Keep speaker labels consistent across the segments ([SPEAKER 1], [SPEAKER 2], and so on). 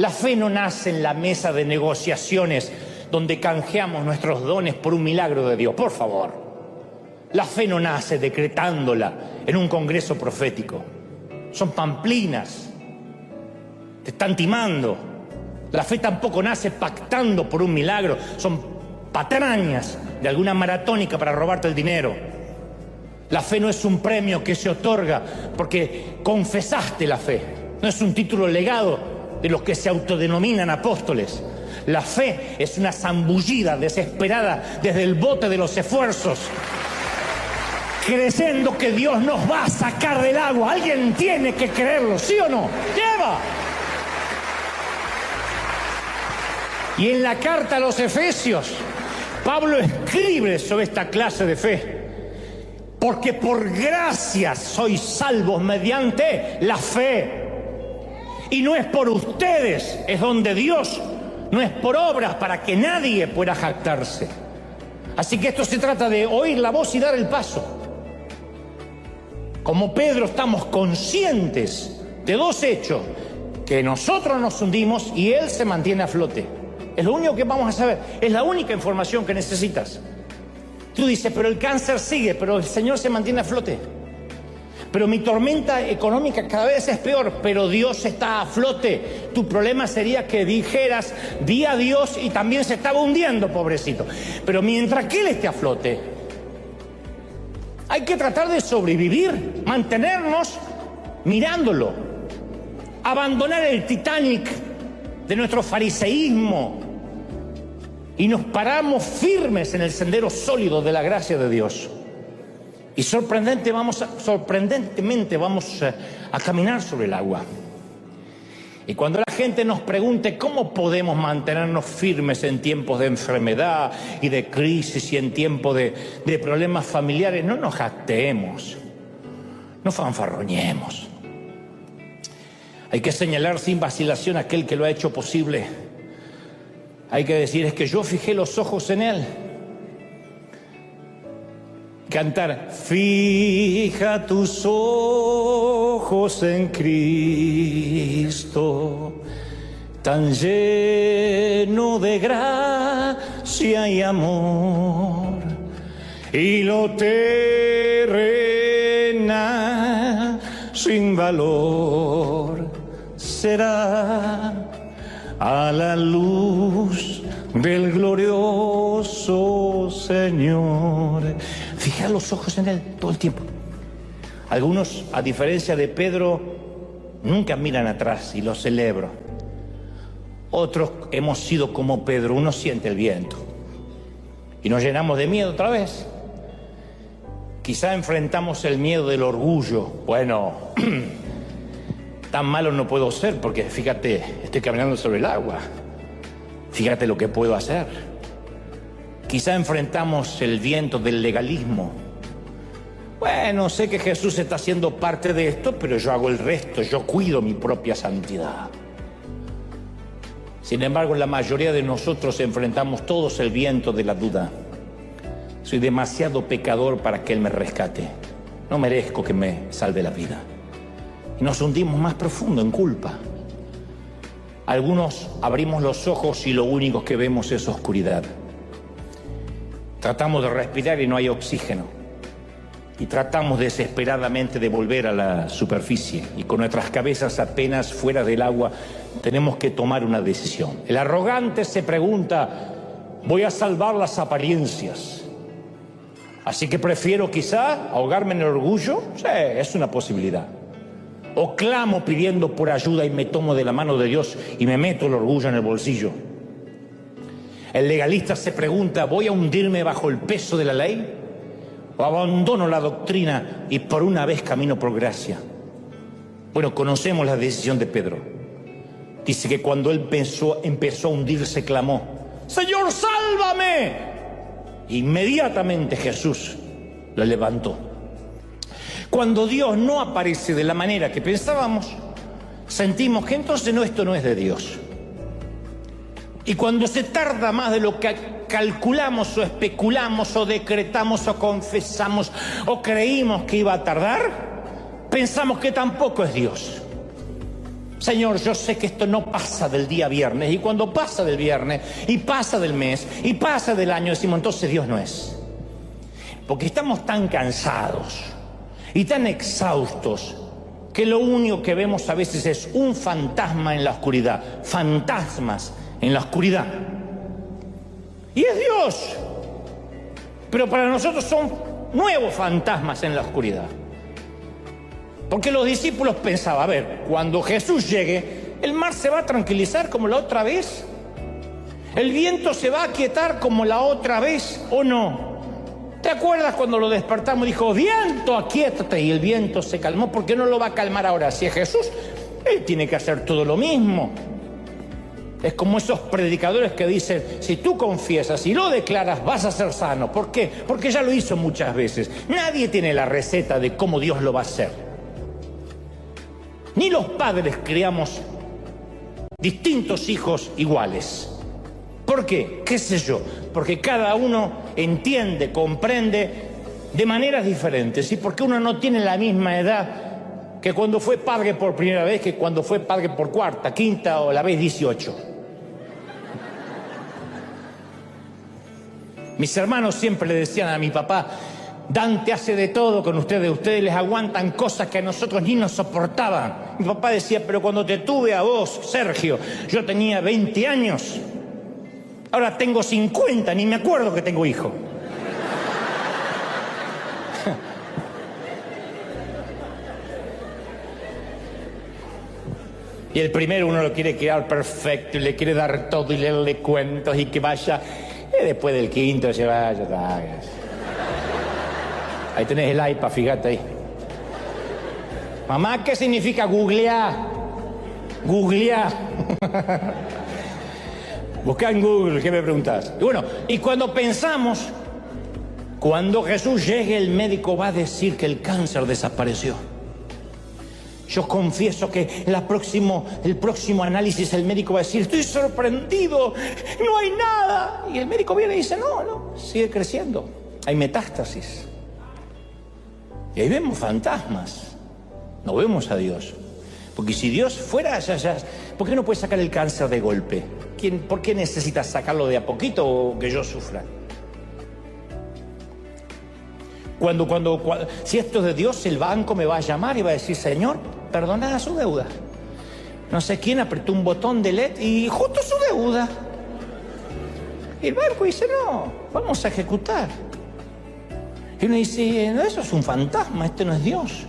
[SPEAKER 1] La fe no nace en la mesa de negociaciones donde canjeamos nuestros dones por un milagro de Dios, por favor. La fe no nace decretándola en un congreso profético. Son pamplinas, te están timando. La fe tampoco nace pactando por un milagro, son patrañas de alguna maratónica para robarte el dinero. La fe no es un premio que se otorga porque confesaste la fe, no es un título legado de los que se autodenominan apóstoles. La fe es una zambullida desesperada desde el bote de los esfuerzos, creyendo que Dios nos va a sacar del agua. Alguien tiene que creerlo, ¿sí o no? ¡Lleva! Y en la carta a los Efesios, Pablo escribe sobre esta clase de fe. Porque por gracia sois salvos mediante la fe. Y no es por ustedes, es don de Dios. No es por obras para que nadie pueda jactarse. Así que esto se trata de oír la voz y dar el paso. Como Pedro estamos conscientes de dos hechos: que nosotros nos hundimos y él se mantiene a flote. Es lo único que vamos a saber, es la única información que necesitas. Tú dices, pero el cáncer sigue, pero el Señor se mantiene a flote. Pero mi tormenta económica cada vez es peor, pero Dios está a flote. Tu problema sería que dijeras, di a Dios y también se estaba hundiendo, pobrecito. Pero mientras que Él esté a flote, hay que tratar de sobrevivir, mantenernos mirándolo. Abandonar el Titanic de nuestro fariseísmo y nos paramos firmes en el sendero sólido de la gracia de Dios. Y sorprendentemente vamos a caminar sobre el agua. Y cuando la gente nos pregunte cómo podemos mantenernos firmes en tiempos de enfermedad y de crisis y en tiempos de problemas familiares, no nos jactemos, no fanfarroñemos. Hay que señalar sin vacilación a aquel que lo ha hecho posible. Hay que decir, es que yo fijé los ojos en Él. Cantar, fija tus ojos en Cristo, tan lleno de gracia y amor, y lo terrenal sin valor será a la luz del glorioso Señor. Fija los ojos en Él todo el tiempo. Algunos, a diferencia de Pedro, nunca miran atrás y lo celebro. Otros hemos sido como Pedro, uno siente el viento y nos llenamos de miedo otra vez. Quizá enfrentamos el miedo del orgullo. Bueno, tan malo no puedo ser porque fíjate, estoy caminando sobre el agua. Fíjate lo que puedo hacer. Quizá enfrentamos el viento del legalismo. Bueno, sé que Jesús está haciendo parte de esto, pero yo hago el resto, yo cuido mi propia santidad. Sin embargo, la mayoría de nosotros enfrentamos todos el viento de la duda. Soy demasiado pecador para que Él me rescate. No merezco que me salve la vida. Y nos hundimos más profundo en culpa. Algunos abrimos los ojos y lo único que vemos es oscuridad. Tratamos de respirar y no hay oxígeno. Y tratamos desesperadamente de volver a la superficie. Y con nuestras cabezas apenas fuera del agua, tenemos que tomar una decisión. El arrogante se pregunta, voy a salvar las apariencias. Así que prefiero quizá ahogarme en el orgullo. Sí, es una posibilidad. O clamo pidiendo por ayuda y me tomo de la mano de Dios y me meto el orgullo en el bolsillo. El legalista se pregunta, ¿voy a hundirme bajo el peso de la ley? ¿O abandono la doctrina y por una vez camino por gracia? Bueno, conocemos la decisión de Pedro. Dice que cuando él empezó a hundirse, clamó, ¡Señor, sálvame! Inmediatamente Jesús lo levantó. Cuando Dios no aparece de la manera que pensábamos, sentimos que entonces esto no es de Dios. Y cuando se tarda más de lo que calculamos o especulamos o decretamos o confesamos o creímos que iba a tardar, pensamos que tampoco es Dios. Señor, yo sé que esto no pasa del día viernes, y cuando pasa del viernes, y pasa del mes, y pasa del año, decimos, entonces Dios no es. Porque estamos tan cansados y tan exhaustos que lo único que vemos a veces es un fantasma en la oscuridad, fantasmas en la oscuridad. Y es Dios, pero para nosotros son nuevos fantasmas en la oscuridad. Porque los discípulos pensaban, a ver, cuando Jesús llegue, el mar se va a tranquilizar como la otra vez, el viento se va a aquietar como la otra vez, ¿o no? ¿Te acuerdas cuando lo despertamos? Dijo, viento, aquíétate, y el viento se calmó. ¿Por qué no lo va a calmar ahora? Si es Jesús, Él tiene que hacer todo lo mismo. Es como esos predicadores que dicen, si tú confiesas y lo declaras, vas a ser sano. ¿Por qué? Porque ya lo hizo muchas veces. Nadie tiene la receta de cómo Dios lo va a hacer. Ni los padres criamos distintos hijos iguales. ¿Por qué? ¿Qué sé yo? Porque cada uno entiende, comprende de maneras diferentes. Y porque uno no tiene la misma edad que cuando fue padre por primera vez, que cuando fue padre por cuarta, quinta o la vez 18. Mis hermanos siempre le decían a mi papá, Dante hace de todo con ustedes les aguantan cosas que a nosotros ni nos soportaban. Mi papá decía, pero cuando te tuve a vos, Sergio, yo tenía 20 años. Ahora tengo 50, ni me acuerdo que tengo hijo. Y el primero uno lo quiere criar perfecto y le quiere dar todo y leerle cuentos y que vaya. Y después del quinto se vaya. Ahí tenés el iPad, fíjate ahí. Mamá, ¿qué significa googlear? Googlear. Busca en Google, ¿qué me preguntás? Y bueno, y cuando pensamos, cuando Jesús llegue, el médico va a decir que el cáncer desapareció. Yo confieso que el próximo análisis el médico va a decir, estoy sorprendido, no hay nada. Y el médico viene y dice, no, sigue creciendo. Hay metástasis. Y ahí vemos fantasmas, no vemos a Dios. Porque si Dios fuera allá, ¿por qué no puede sacar el cáncer de golpe? ¿Por qué necesitas sacarlo de a poquito o que yo sufra? Si esto es de Dios, el banco me va a llamar y va a decir, Señor, perdona su deuda. No sé quién apretó un botón de LED y justo su deuda. Y el banco dice, no, vamos a ejecutar. Y uno dice, no, eso es un fantasma, este no es Dios.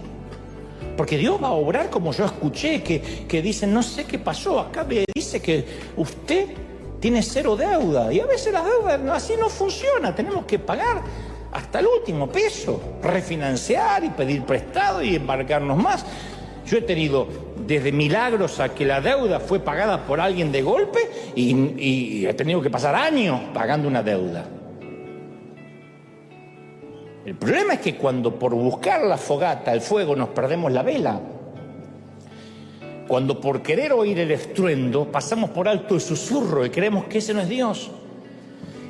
[SPEAKER 1] Porque Dios va a obrar como yo escuché, que dicen, no sé qué pasó, acá me dice que usted tiene 0 deuda. Y a veces las deudas así no funciona, tenemos que pagar hasta el último peso, refinanciar y pedir prestado y embarcarnos más. Yo he tenido desde milagros a que la deuda fue pagada por alguien de golpe y he tenido que pasar años pagando una deuda. El problema es que cuando por buscar la fogata, el fuego, nos perdemos la vela, cuando por querer oír el estruendo pasamos por alto el susurro y creemos que ese no es Dios.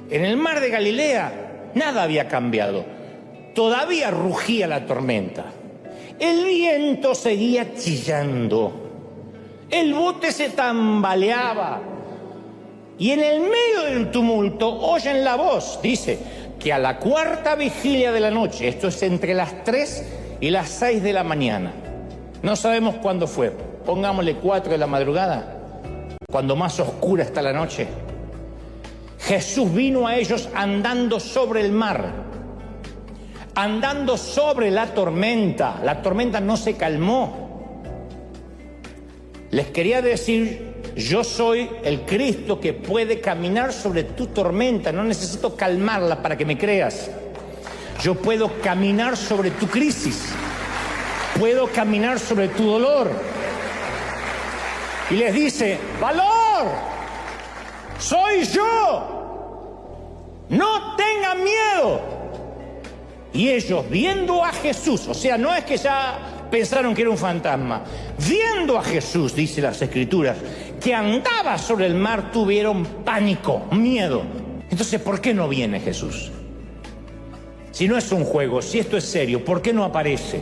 [SPEAKER 1] En el mar de Galilea nada había cambiado, todavía rugía la tormenta, el viento seguía chillando, el bote se tambaleaba y en el medio del tumulto oyen la voz, dice, que a la 4ª vigilia de la noche, esto es entre las 3 y las 6 de la mañana, no sabemos cuándo fue, pongámosle 4 de la madrugada, cuando más oscura está la noche, Jesús vino a ellos andando sobre el mar, andando sobre la tormenta no se calmó. Les quería decir, yo soy el Cristo que puede caminar sobre tu tormenta, no necesito calmarla para que me creas. Yo puedo caminar sobre tu crisis, puedo caminar sobre tu dolor. Y les dice, valor, soy yo, no tengan miedo. Y ellos, viendo a Jesús, o sea, no es que ya pensaron que era un fantasma, viendo a Jesús, dice las Escrituras, que andaba sobre el mar, tuvieron pánico, miedo. Entonces, ¿por qué no viene Jesús? Si no es un juego, si esto es serio, ¿por qué no aparece?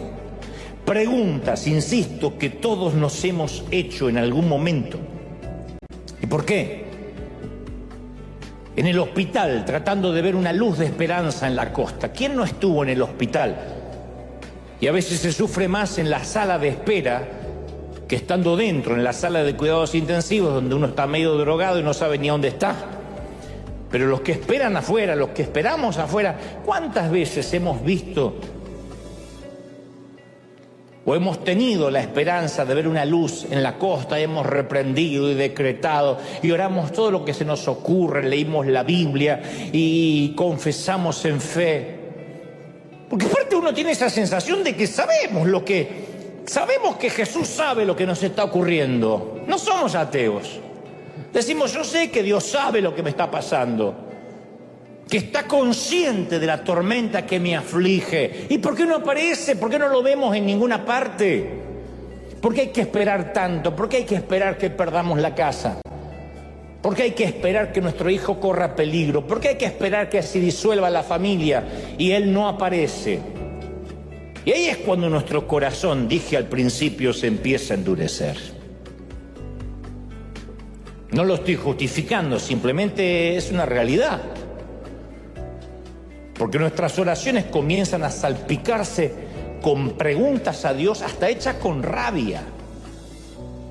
[SPEAKER 1] preguntas, insisto, que todos nos hemos hecho en algún momento. ¿Y por qué? En el hospital, tratando de ver una luz de esperanza en la costa. ¿Quién no estuvo en el hospital? Y a veces se sufre más en la sala de espera que estando dentro, en la sala de cuidados intensivos, donde uno está medio drogado y no sabe ni a dónde está. Pero los que esperan afuera, los que esperamos afuera, ¿cuántas veces hemos visto o hemos tenido la esperanza de ver una luz en la costa? Hemos reprendido y decretado y oramos todo lo que se nos ocurre, leímos la Biblia y confesamos en fe. Porque aparte uno tiene esa sensación de que sabemos que Jesús sabe lo que nos está ocurriendo. No somos ateos. Decimos, yo sé que Dios sabe lo que me está pasando, que está consciente de la tormenta que me aflige. ¿Y por qué no aparece? ¿Por qué no lo vemos en ninguna parte? ¿Por qué hay que esperar tanto? ¿Por qué hay que esperar que perdamos la casa? ¿Por qué hay que esperar que nuestro hijo corra peligro? ¿Por qué hay que esperar que se disuelva la familia y él no aparece? Y ahí es cuando nuestro corazón, dije al principio, se empieza a endurecer. No lo estoy justificando, simplemente es una realidad. Porque nuestras oraciones comienzan a salpicarse con preguntas a Dios, hasta hechas con rabia.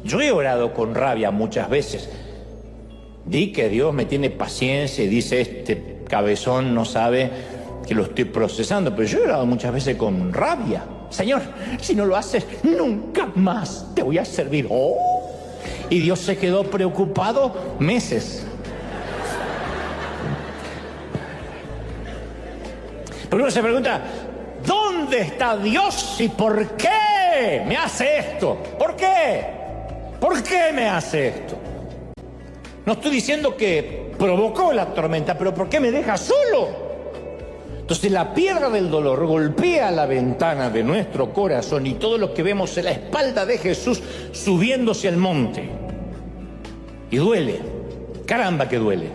[SPEAKER 1] Yo he orado con rabia muchas veces. Di que Dios me tiene paciencia y dice, este cabezón no sabe que lo estoy procesando. Pero yo he orado muchas veces con rabia. Señor, si no lo haces, nunca más te voy a servir. Oh. Y Dios se quedó preocupado meses. Pero uno se pregunta, ¿dónde está Dios y por qué me hace esto? ¿Por qué? ¿Por qué me hace esto? No estoy diciendo que provocó la tormenta, pero ¿por qué me deja solo? Entonces la piedra del dolor golpea la ventana de nuestro corazón y todo lo que vemos es la espalda de Jesús subiéndose al monte. Y duele, caramba que duele.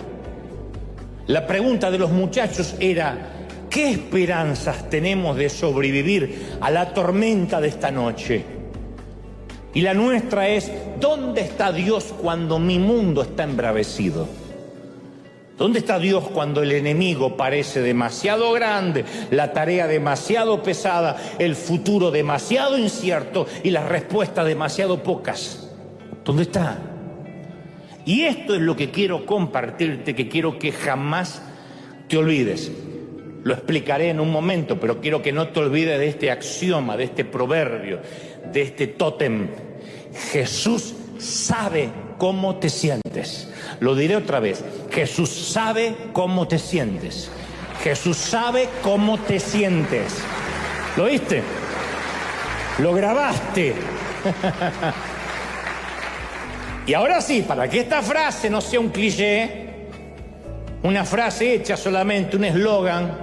[SPEAKER 1] La pregunta de los muchachos era, ¿qué esperanzas tenemos de sobrevivir a la tormenta de esta noche? Y la nuestra es, ¿dónde está Dios cuando mi mundo está embravecido? ¿Dónde está Dios cuando el enemigo parece demasiado grande, la tarea demasiado pesada, el futuro demasiado incierto y las respuestas demasiado pocas? ¿Dónde está? Y esto es lo que quiero compartirte, que quiero que jamás te olvides. Lo explicaré en un momento, pero quiero que no te olvides de este axioma, de este proverbio, de este tótem. Jesús sabe cómo te sientes. Lo diré otra vez. Jesús sabe cómo te sientes. Jesús sabe cómo te sientes. ¿Lo oíste? Lo grabaste. Y ahora sí, para que esta frase no sea un cliché, una frase hecha solamente, un eslogan,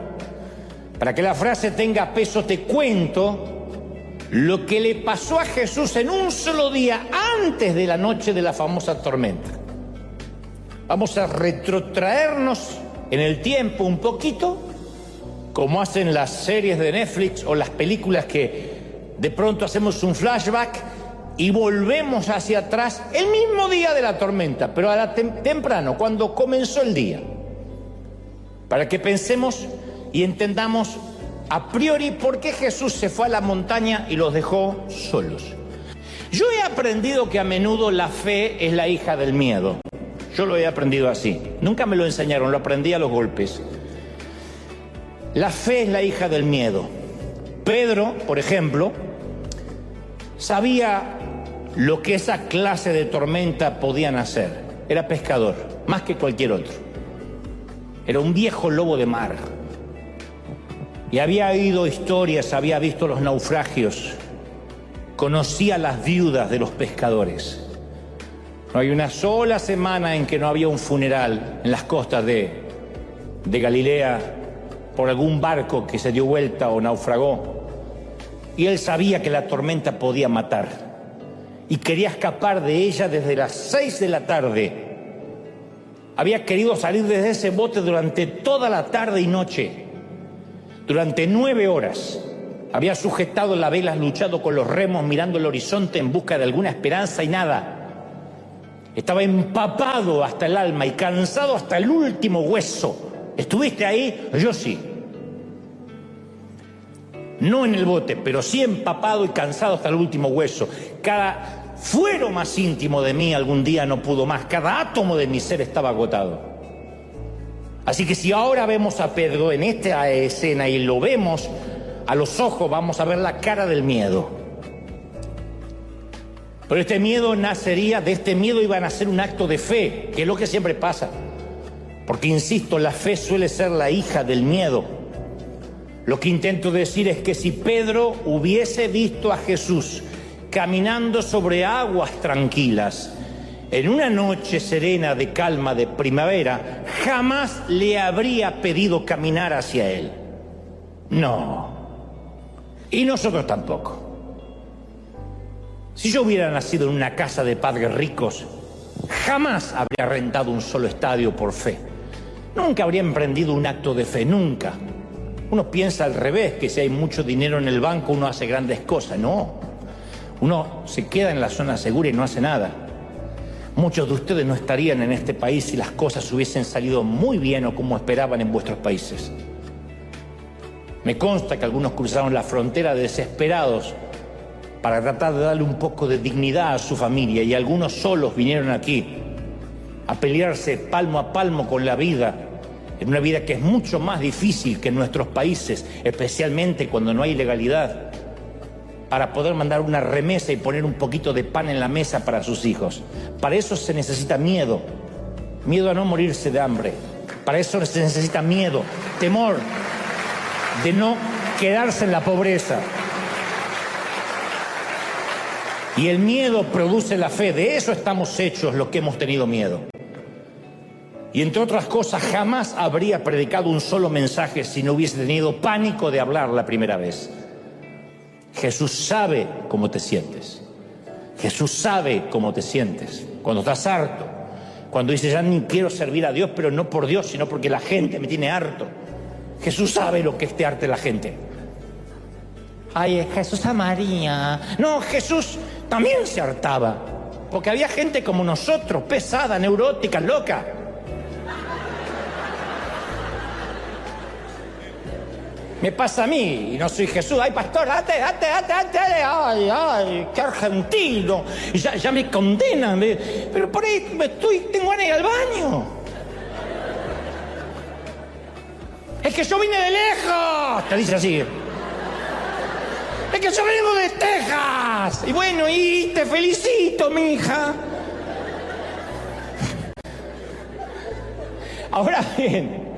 [SPEAKER 1] para que la frase tenga peso, te cuento lo que le pasó a Jesús en un solo día antes de la noche de la famosa tormenta. Vamos a retrotraernos en el tiempo un poquito, como hacen las series de Netflix o las películas que de pronto hacemos un flashback y volvemos hacia atrás el mismo día de la tormenta, pero temprano, cuando comenzó el día, para que pensemos y entendamos a priori por qué Jesús se fue a la montaña y los dejó solos. Yo he aprendido que a menudo la fe es la hija del miedo. Yo lo he aprendido así. Nunca me lo enseñaron, lo aprendí a los golpes. La fe es la hija del miedo. Pedro, por ejemplo, sabía lo que esa clase de tormenta podían hacer. Era pescador, más que cualquier otro. Era un viejo lobo de mar. Y había oído historias, había visto los naufragios, conocía las viudas de los pescadores. No hay una sola semana en que no había un funeral en las costas de Galilea por algún barco que se dio vuelta o naufragó. Y él sabía que la tormenta podía matar y quería escapar de ella desde las 6 de la tarde. Había querido salir desde ese bote durante toda la tarde y noche. Durante 9 horas. Había sujetado la vela, luchado con los remos, mirando el horizonte en busca de alguna esperanza y nada. Estaba empapado hasta el alma y cansado hasta el último hueso. ¿Estuviste ahí? Yo sí. No en el bote, pero sí empapado y cansado hasta el último hueso. Cada fuero más íntimo de mí algún día no pudo más. Cada átomo de mi ser estaba agotado. Así que si ahora vemos a Pedro en esta escena y lo vemos a los ojos, vamos a ver la cara del miedo. Pero este miedo nacería, de este miedo iba a nacer un acto de fe, que es lo que siempre pasa. Porque, insisto, la fe suele ser la hija del miedo. Lo que intento decir es que si Pedro hubiese visto a Jesús caminando sobre aguas tranquilas, en una noche serena de calma de primavera, jamás le habría pedido caminar hacia él. No. Y nosotros tampoco. Si yo hubiera nacido en una casa de padres ricos, jamás habría rentado un solo estadio por fe. Nunca habría emprendido un acto de fe, nunca. Uno piensa al revés, que si hay mucho dinero en el banco uno hace grandes cosas. No, uno se queda en la zona segura y no hace nada. Muchos de ustedes no estarían en este país si las cosas hubiesen salido muy bien o como esperaban en vuestros países. Me consta que algunos cruzaron la frontera desesperados para tratar de darle un poco de dignidad a su familia, y algunos solos vinieron aquí a pelearse palmo a palmo con la vida, en una vida que es mucho más difícil que en nuestros países, especialmente cuando no hay legalidad, para poder mandar una remesa y poner un poquito de pan en la mesa para sus hijos. Para eso se necesita miedo, miedo a no morirse de hambre. Para eso se necesita miedo, temor de no quedarse en la pobreza. Y el miedo produce la fe. De eso estamos hechos los que hemos tenido miedo. Y entre otras cosas, jamás habría predicado un solo mensaje si no hubiese tenido pánico de hablar la primera vez. Jesús sabe cómo te sientes. Jesús sabe cómo te sientes. Cuando estás harto, cuando dices ya ni quiero servir a Dios, pero no por Dios, sino porque la gente me tiene harto. Jesús sabe lo que es arte la gente. Ay, Jesús a María. No, Jesús también se hartaba, porque había gente como nosotros, pesada, neurótica, loca. Me pasa a mí, y no soy Jesús. Ay, pastor, date. Ay, qué argentino. Ya me condenan. Pero por ahí tengo ganas de ir al baño. Es que yo vine de lejos. Te dice así. Es que yo vengo de Texas. Y bueno, y te felicito, mija. Ahora bien,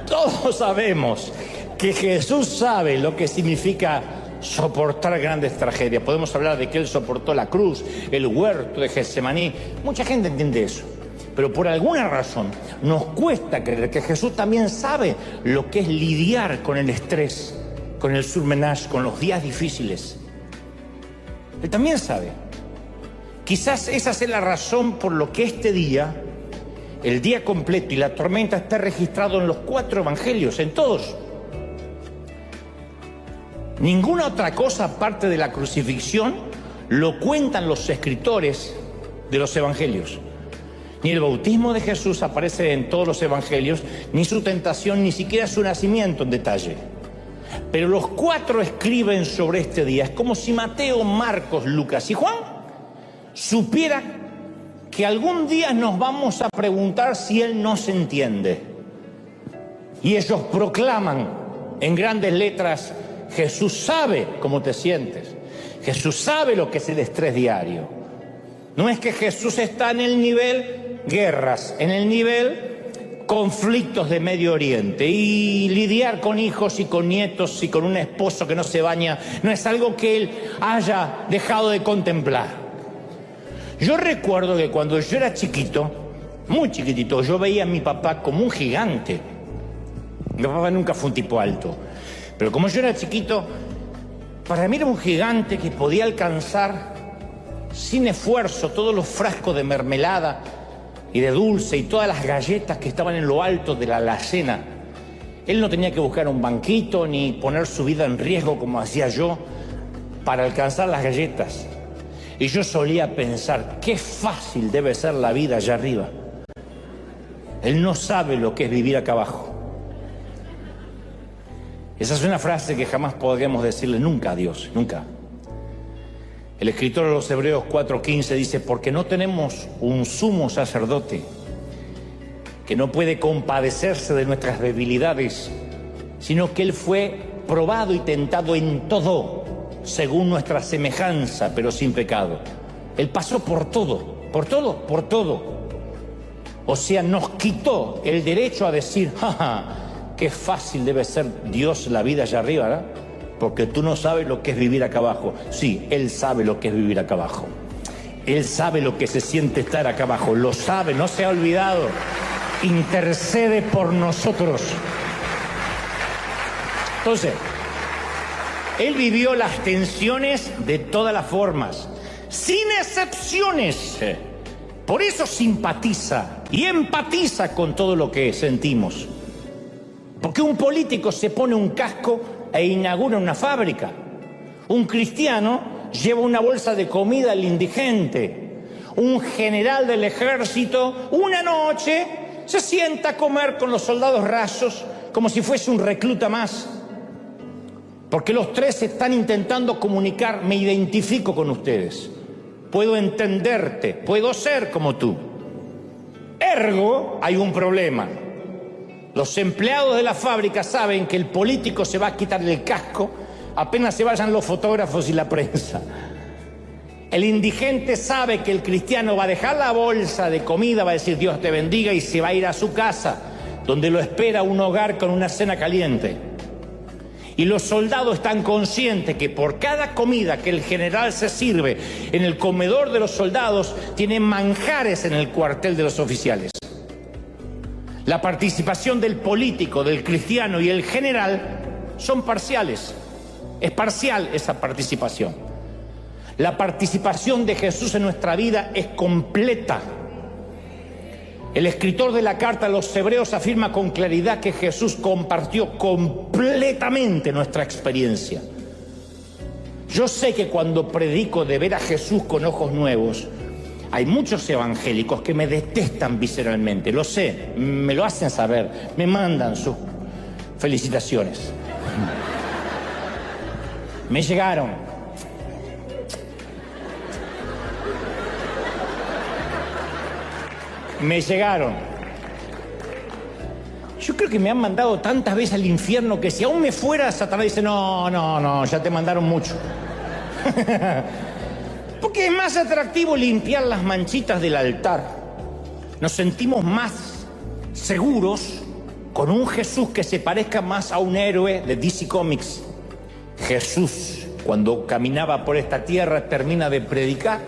[SPEAKER 1] todos sabemos que Jesús sabe lo que significa soportar grandes tragedias. Podemos hablar de que Él soportó la cruz, el huerto de Getsemaní. Mucha gente entiende eso. Pero por alguna razón nos cuesta creer que Jesús también sabe lo que es lidiar con el estrés, con el surmenage, con los días difíciles. Él también sabe. Quizás esa sea la razón por lo que este día, el día completo y la tormenta, está registrado en los 4 evangelios, en todos. Ninguna otra cosa aparte de la crucifixión lo cuentan los escritores de los evangelios. Ni el bautismo de Jesús aparece en todos los evangelios, ni su tentación, ni siquiera su nacimiento en detalle. Pero los 4 escriben sobre este día. Es como si Mateo, Marcos, Lucas y Juan supieran que algún día nos vamos a preguntar si Él nos entiende. Y ellos proclaman en grandes letras: Jesús sabe cómo te sientes. Jesús sabe lo que es el estrés diario. No es que Jesús está en el nivel guerras, en el nivel conflictos de Medio Oriente, y lidiar con hijos y con nietos y con un esposo que no se baña no es algo que Él haya dejado de contemplar. Yo recuerdo que cuando yo era chiquito, muy chiquitito, yo veía a mi papá como un gigante. Mi papá nunca fue un tipo alto, pero como yo era chiquito, para mí era un gigante que podía alcanzar sin esfuerzo todos los frascos de mermelada y de dulce y todas las galletas que estaban en lo alto de la alacena. Él no tenía que buscar un banquito ni poner su vida en riesgo como hacía yo para alcanzar las galletas. Y yo solía pensar, qué fácil debe ser la vida allá arriba. Él no sabe lo que es vivir acá abajo. Esa es una frase que jamás podríamos decirle nunca a Dios, nunca. El escritor de los Hebreos 4:15 dice, porque no tenemos un sumo sacerdote que no puede compadecerse de nuestras debilidades, sino que Él fue probado y tentado en todo, según nuestra semejanza, pero sin pecado. Él pasó por todo, por todo, por todo. O sea, nos quitó el derecho a decir, jaja, qué fácil debe ser Dios la vida allá arriba, ¿verdad? Porque tú no sabes lo que es vivir acá abajo. Sí, Él sabe lo que es vivir acá abajo. Él sabe lo que se siente estar acá abajo. Lo sabe, no se ha olvidado. Intercede por nosotros. Entonces, Él vivió las tensiones de todas las formas, sin excepciones. Por eso simpatiza y empatiza con todo lo que sentimos. Porque un político se pone un casco e inaugura una fábrica. Un cristiano lleva una bolsa de comida al indigente. Un general del ejército, una noche, se sienta a comer con los soldados rasos como si fuese un recluta más. Porque los tres están intentando comunicar, me identifico con ustedes. Puedo entenderte, puedo ser como tú. Ergo, hay un problema. Los empleados de la fábrica saben que el político se va a quitar el casco apenas se vayan los fotógrafos y la prensa. El indigente sabe que el cristiano va a dejar la bolsa de comida, va a decir Dios te bendiga y se va a ir a su casa, donde lo espera un hogar con una cena caliente. Y los soldados están conscientes que por cada comida que el general se sirve en el comedor de los soldados, tienen manjares en el cuartel de los oficiales. La participación del político, del cristiano y el general son parciales. Es parcial esa participación. La participación de Jesús en nuestra vida es completa. El escritor de la carta a los Hebreos afirma con claridad que Jesús compartió completamente nuestra experiencia. Yo sé que cuando predico de ver a Jesús con ojos nuevos, hay muchos evangélicos que me detestan visceralmente, lo sé, me lo hacen saber, me mandan sus felicitaciones. Me llegaron. Yo creo que me han mandado tantas veces al infierno que si aún me fuera, Satanás dice, no, ya te mandaron mucho. Porque es más atractivo limpiar las manchitas del altar. Nos sentimos más seguros con un Jesús que se parezca más a un héroe de DC Comics. Jesús, cuando caminaba por esta tierra, termina de predicar,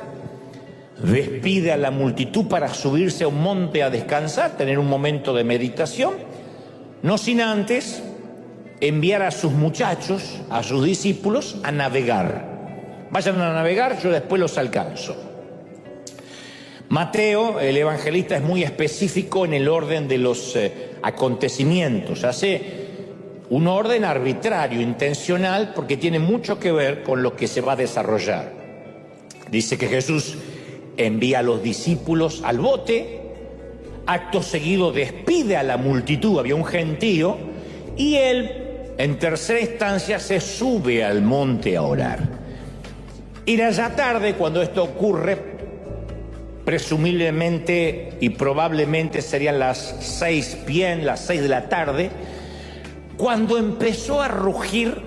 [SPEAKER 1] despide a la multitud para subirse a un monte a descansar, tener un momento de meditación, no sin antes enviar a sus muchachos, a sus discípulos, a navegar. Vayan a navegar, yo después los alcanzo. Mateo, el evangelista, es muy específico en el orden de los acontecimientos. Hace un orden arbitrario, intencional, porque tiene mucho que ver con lo que se va a desarrollar. Dice que Jesús envía a los discípulos al bote, acto seguido despide a la multitud, había un gentío, y él, en tercera instancia, se sube al monte a orar. Y allá tarde, cuando esto ocurre, presumiblemente y probablemente serían las 6 p.m., las 6 de la tarde, cuando empezó a rugir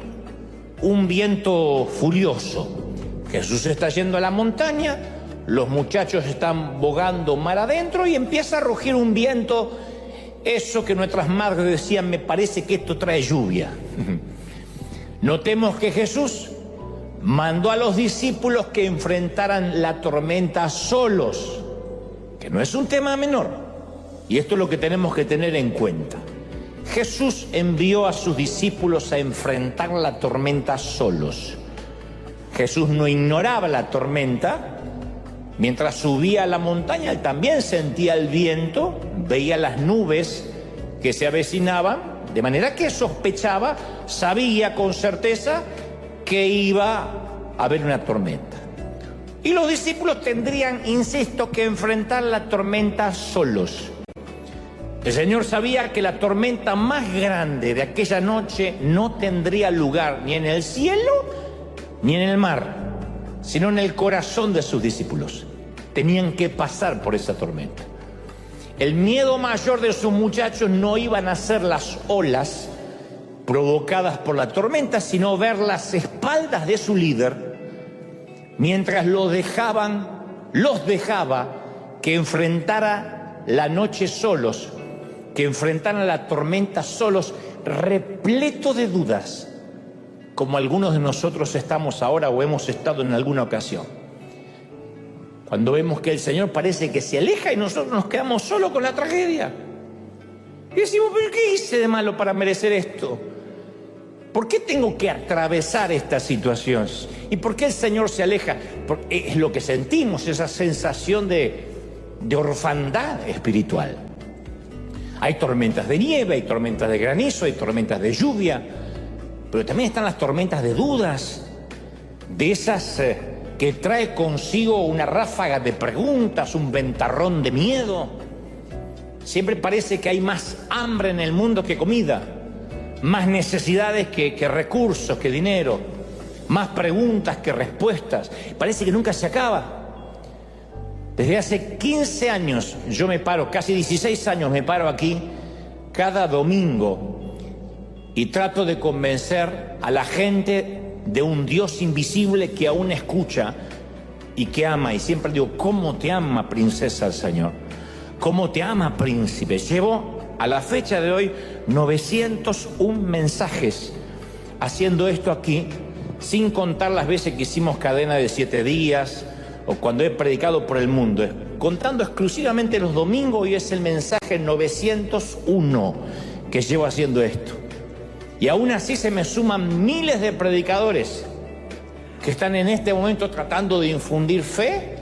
[SPEAKER 1] un viento furioso. Jesús está yendo a la montaña, los muchachos están bogando mar adentro y empieza a rugir un viento, eso que nuestras madres decían, me parece que esto trae lluvia. Notemos que Jesús mandó a los discípulos que enfrentaran la tormenta solos, que no es un tema menor, y esto es lo que tenemos que tener en cuenta. Jesús envió a sus discípulos a enfrentar la tormenta solos. Jesús no ignoraba la tormenta. Mientras subía a la montaña, él también sentía el viento, veía las nubes que se avecinaban, de manera que sospechaba, sabía con certeza que iba a haber una tormenta. Y los discípulos tendrían, insisto, que enfrentar la tormenta solos. El Señor sabía que la tormenta más grande de aquella noche no tendría lugar ni en el cielo ni en el mar, sino en el corazón de sus discípulos. Tenían que pasar por esa tormenta. El miedo mayor de sus muchachos no iban a ser las olas provocadas por la tormenta, sino ver las espaldas de su líder mientras los dejaba que enfrentara la noche solos, que enfrentaran la tormenta solos, repleto de dudas, como algunos de nosotros estamos ahora o hemos estado en alguna ocasión. Cuando vemos que el Señor parece que se aleja y nosotros nos quedamos solos con la tragedia. Y decimos, ¿pero qué hice de malo para merecer esto? ¿Por qué tengo que atravesar esta situación? ¿Y por qué el Señor se aleja? Porque es lo que sentimos, esa sensación de orfandad espiritual. Hay tormentas de nieve, hay tormentas de granizo, hay tormentas de lluvia, pero también están las tormentas de dudas, de esas que trae consigo una ráfaga de preguntas, un ventarrón de miedo. Siempre parece que hay más hambre en el mundo que comida, más necesidades que recursos, que dinero, más preguntas que respuestas. Parece que nunca se acaba. Desde hace 15 años yo me paro, casi 16 años me paro aquí cada domingo y trato de convencer a la gente de un Dios invisible que aún escucha y que ama. Y siempre digo, ¿cómo te ama, princesa, el Señor? ¿Cómo te ama, príncipe? Llevo a la fecha de hoy 901 mensajes haciendo esto aquí, sin contar las veces que hicimos cadena de 7 días o cuando he predicado por el mundo. Contando exclusivamente los domingos, y es el mensaje 901 que llevo haciendo esto. Y aún así se me suman miles de predicadores que están en este momento tratando de infundir fe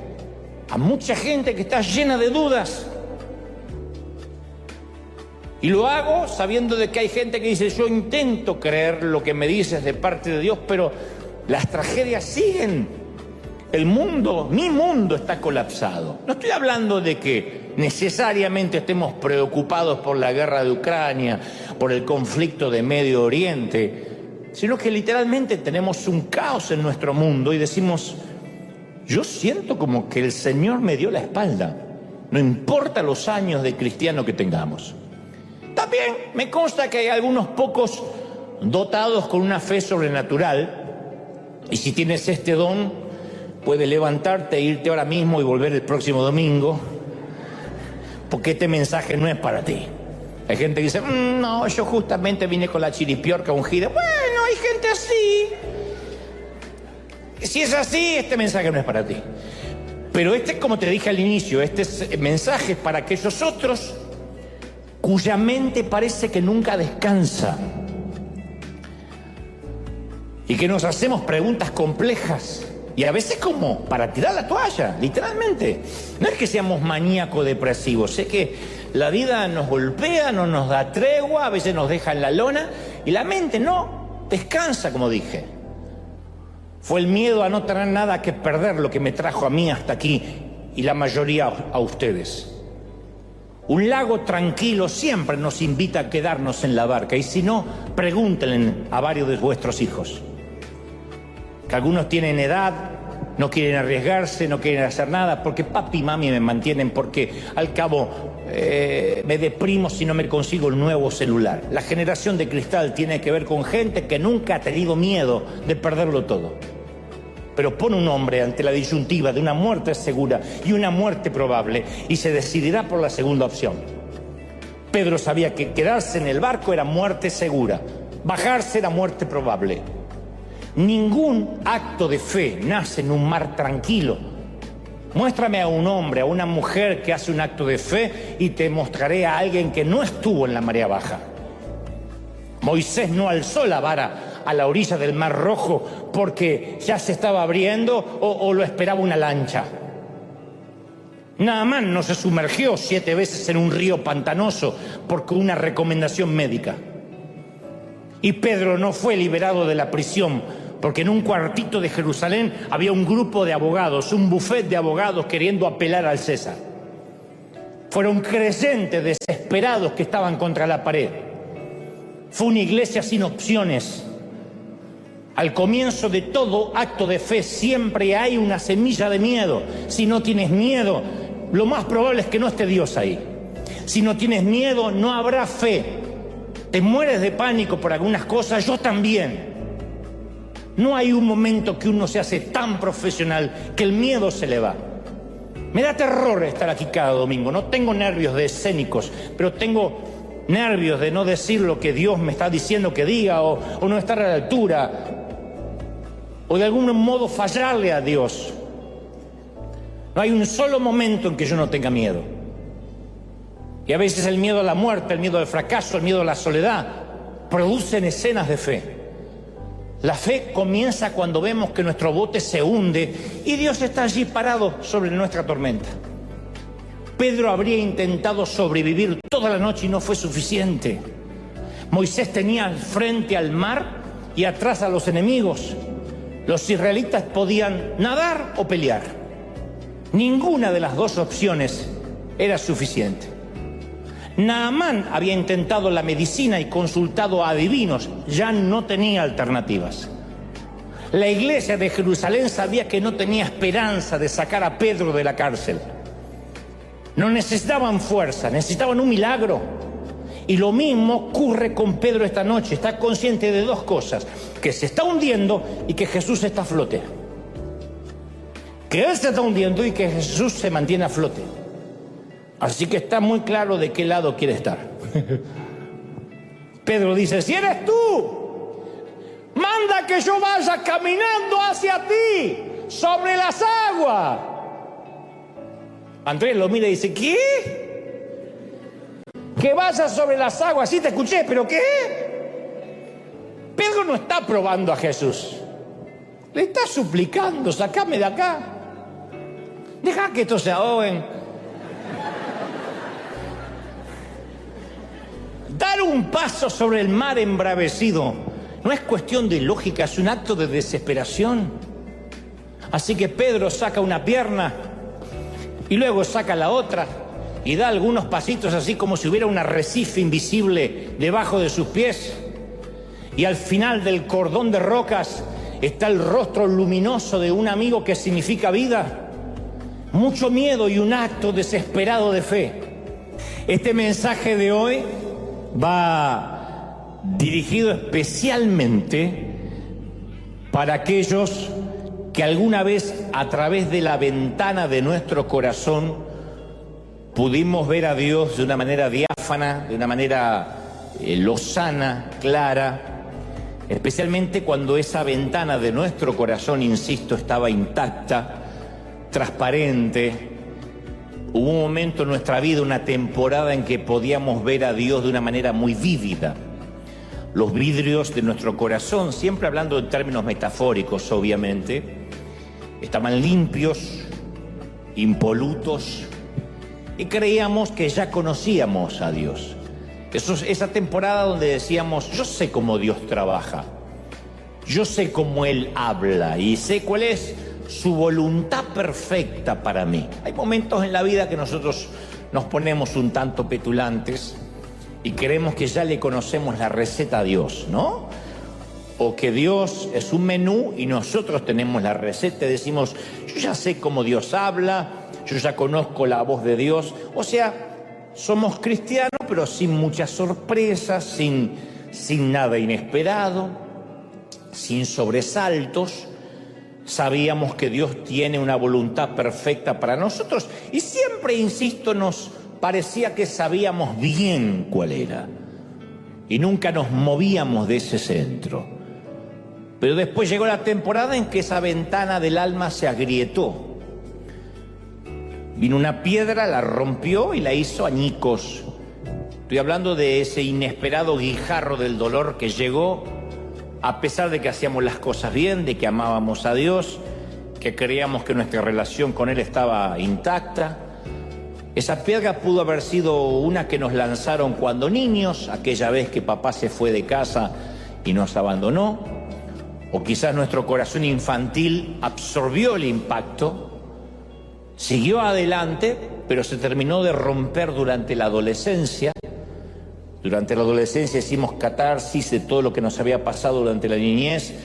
[SPEAKER 1] a mucha gente que está llena de dudas. Y lo hago sabiendo de que hay gente que dice, yo intento creer lo que me dices de parte de Dios, pero las tragedias siguen. El mundo, mi mundo está colapsado. No estoy hablando de que necesariamente estemos preocupados por la guerra de Ucrania, por el conflicto de Medio Oriente, sino que literalmente tenemos un caos en nuestro mundo y decimos, yo siento como que el Señor me dio la espalda, no importa los años de cristiano que tengamos. También me consta que hay algunos pocos dotados con una fe sobrenatural, y si tienes este don, puedes levantarte e irte ahora mismo y volver el próximo domingo, porque este mensaje no es para ti. Hay gente que dice, no, yo justamente vine con la chiripiorca ungida. Bueno, hay gente así. Si es así, este mensaje no es para ti. Pero como te dije al inicio, este mensaje es para aquellos otros cuya mente parece que nunca descansa y que nos hacemos preguntas complejas. Y a veces como para tirar la toalla, literalmente. No es que seamos maníacos depresivos, es que la vida nos golpea, no nos da tregua, a veces nos deja en la lona y la mente no descansa, como dije. Fue el miedo a no tener nada que perder lo que me trajo a mí hasta aquí y la mayoría a ustedes. Un lago tranquilo siempre nos invita a quedarnos en la barca, y si no, pregúntenle a varios de vuestros hijos. Que algunos tienen edad, no quieren arriesgarse, no quieren hacer nada, porque papi y mami me mantienen, porque al cabo me deprimo si no me consigo el nuevo celular. La generación de cristal tiene que ver con gente que nunca ha tenido miedo de perderlo todo. Pero pone un hombre ante la disyuntiva de una muerte segura y una muerte probable y se decidirá por la segunda opción. Pedro sabía que quedarse en el barco era muerte segura, bajarse era muerte probable. Ningún acto de fe nace en un mar tranquilo. Muéstrame a un hombre, a una mujer que hace un acto de fe y te mostraré a alguien que no estuvo en la marea baja. Moisés no alzó la vara a la orilla del Mar Rojo porque ya se estaba abriendo o lo esperaba una lancha. Naamán no se sumergió 7 veces en un río pantanoso porque una recomendación médica. Y Pedro no fue liberado de la prisión porque en un cuartito de Jerusalén había un grupo de abogados, un bufet de abogados queriendo apelar al César. Fueron creyentes desesperados que estaban contra la pared. Fue una iglesia sin opciones. Al comienzo de todo acto de fe siempre hay una semilla de miedo. Si no tienes miedo, lo más probable es que no esté Dios ahí. Si no tienes miedo, no habrá fe. Te mueres de pánico por algunas cosas, yo también. No hay un momento que uno se hace tan profesional que el miedo se le va. Me da terror estar aquí cada domingo. No tengo nervios de escénicos, pero tengo nervios de no decir lo que Dios me está diciendo que diga, o no estar a la altura, o de algún modo fallarle a Dios. No hay un solo momento en que yo no tenga miedo. Y a veces el miedo a la muerte, el miedo al fracaso, el miedo a la soledad producen escenas de fe. La fe comienza cuando vemos que nuestro bote se hunde y Dios está allí parado sobre nuestra tormenta. Pedro habría intentado sobrevivir toda la noche y no fue suficiente. Moisés tenía al frente al mar y atrás a los enemigos. Los israelitas podían nadar o pelear. Ninguna de las dos opciones era suficiente. Naamán había intentado la medicina y consultado a adivinos, ya no tenía alternativas. La iglesia de Jerusalén sabía que no tenía esperanza de sacar a Pedro de la cárcel. No necesitaban fuerza, necesitaban un milagro. Y lo mismo ocurre con Pedro esta noche. Está consciente de dos cosas: que se está hundiendo y que Jesús está a flote. Que él se está hundiendo y que Jesús se mantiene a flote. Así que está muy claro de qué lado quiere estar. Pedro dice: si eres tú, manda que yo vaya caminando hacia ti sobre las aguas. Andrés lo mira y dice: ¿qué? Que vaya sobre las aguas. Sí, te escuché, pero ¿qué? Pedro no está probando a Jesús. Le está suplicando: sacame de acá. Deja que estos se ahoguen. Dar un paso sobre el mar embravecido no es cuestión de lógica, es un acto de desesperación. Así que Pedro saca una pierna y luego saca la otra y da algunos pasitos así como si hubiera un arrecife invisible debajo de sus pies. Y al final del cordón de rocas está el rostro luminoso de un amigo que significa vida. Mucho miedo y un acto desesperado de fe. Este mensaje de hoy va dirigido especialmente para aquellos que alguna vez a través de la ventana de nuestro corazón pudimos ver a Dios de una manera diáfana, de una manera lozana, clara, especialmente cuando esa ventana de nuestro corazón, insisto, estaba intacta, transparente. Hubo un momento en nuestra vida, una temporada en que podíamos ver a Dios de una manera muy vívida. Los vidrios de nuestro corazón, siempre hablando en términos metafóricos, obviamente, estaban limpios, impolutos, y creíamos que ya conocíamos a Dios. Esa temporada donde decíamos: yo sé cómo Dios trabaja, yo sé cómo Él habla y sé cuál es su voluntad perfecta para mí. Hay momentos en la vida que nosotros nos ponemos un tanto petulantes y creemos que ya le conocemos la receta a Dios, ¿no? O que Dios es un menú y nosotros tenemos la receta y decimos: yo ya sé cómo Dios habla, yo ya conozco la voz de Dios. O sea, somos cristianos pero sin muchas sorpresas, sin nada inesperado, sin sobresaltos. Sabíamos que Dios tiene una voluntad perfecta para nosotros y siempre, insisto, nos parecía que sabíamos bien cuál era y nunca nos movíamos de ese centro. Pero después llegó la temporada en que esa ventana del alma se agrietó. Vino una piedra, la rompió y la hizo añicos. Estoy hablando de ese inesperado guijarro del dolor que llegó a pesar de que hacíamos las cosas bien, de que amábamos a Dios, que creíamos que nuestra relación con Él estaba intacta. Esa piedra pudo haber sido una que nos lanzaron cuando niños, aquella vez que papá se fue de casa y nos abandonó, o quizás nuestro corazón infantil absorbió el impacto, siguió adelante, pero se terminó de romper durante la adolescencia. Durante la adolescencia hicimos catarsis de todo lo que nos había pasado durante la niñez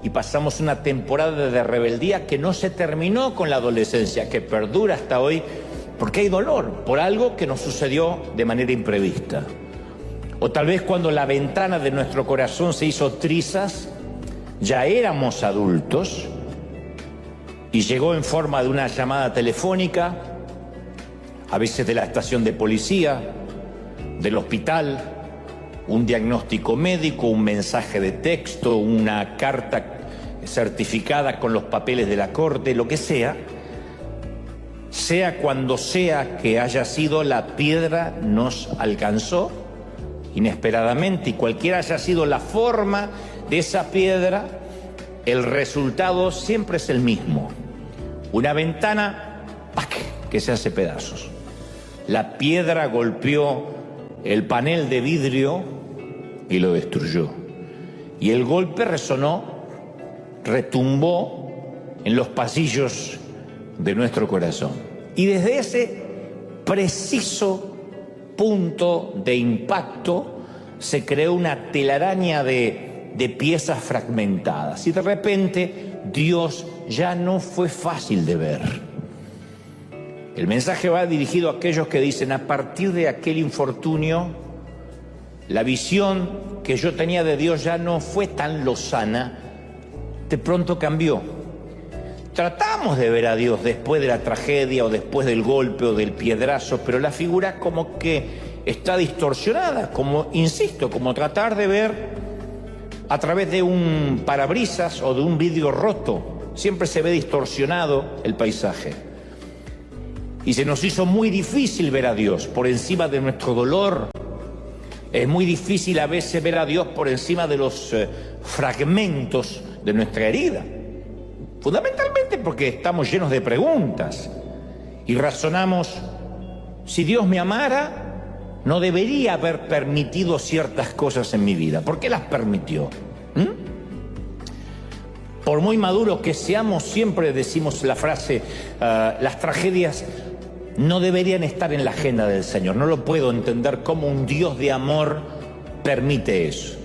[SPEAKER 1] y pasamos una temporada de rebeldía que no se terminó con la adolescencia, que perdura hasta hoy, porque hay dolor por algo que nos sucedió de manera imprevista. O tal vez cuando la ventana de nuestro corazón se hizo trizas, ya éramos adultos y llegó en forma de una llamada telefónica, a veces de la estación de policía, del hospital, un diagnóstico médico, un mensaje de texto, una carta certificada con los papeles de la corte, lo que sea cuando sea que haya sido, la piedra nos alcanzó inesperadamente, y cualquiera haya sido la forma de esa piedra, el resultado siempre es el mismo: una ventana ¡pac!, que se hace pedazos. La piedra golpeó el panel de vidrio y lo destruyó, y el golpe resonó, retumbó en los pasillos de nuestro corazón, y desde ese preciso punto de impacto se creó una telaraña de piezas fragmentadas, y de repente Dios ya no fue fácil de ver. El mensaje va dirigido a aquellos que dicen: a partir de aquel infortunio, la visión que yo tenía de Dios ya no fue tan lozana, de pronto cambió. Tratamos de ver a Dios después de la tragedia o después del golpe o del piedrazo, pero la figura como que está distorsionada, como, insisto, como tratar de ver a través de un parabrisas o de un vidrio roto. Siempre se ve distorsionado el paisaje. Y se nos hizo muy difícil ver a Dios por encima de nuestro dolor. Es muy difícil a veces ver a Dios por encima de los fragmentos de nuestra herida. Fundamentalmente porque estamos llenos de preguntas y razonamos: si Dios me amara, no debería haber permitido ciertas cosas en mi vida. ¿Por qué las permitió? Por muy maduros que seamos, siempre decimos la frase: las tragedias no deberían estar en la agenda del Señor. No lo puedo entender cómo un Dios de amor permite eso.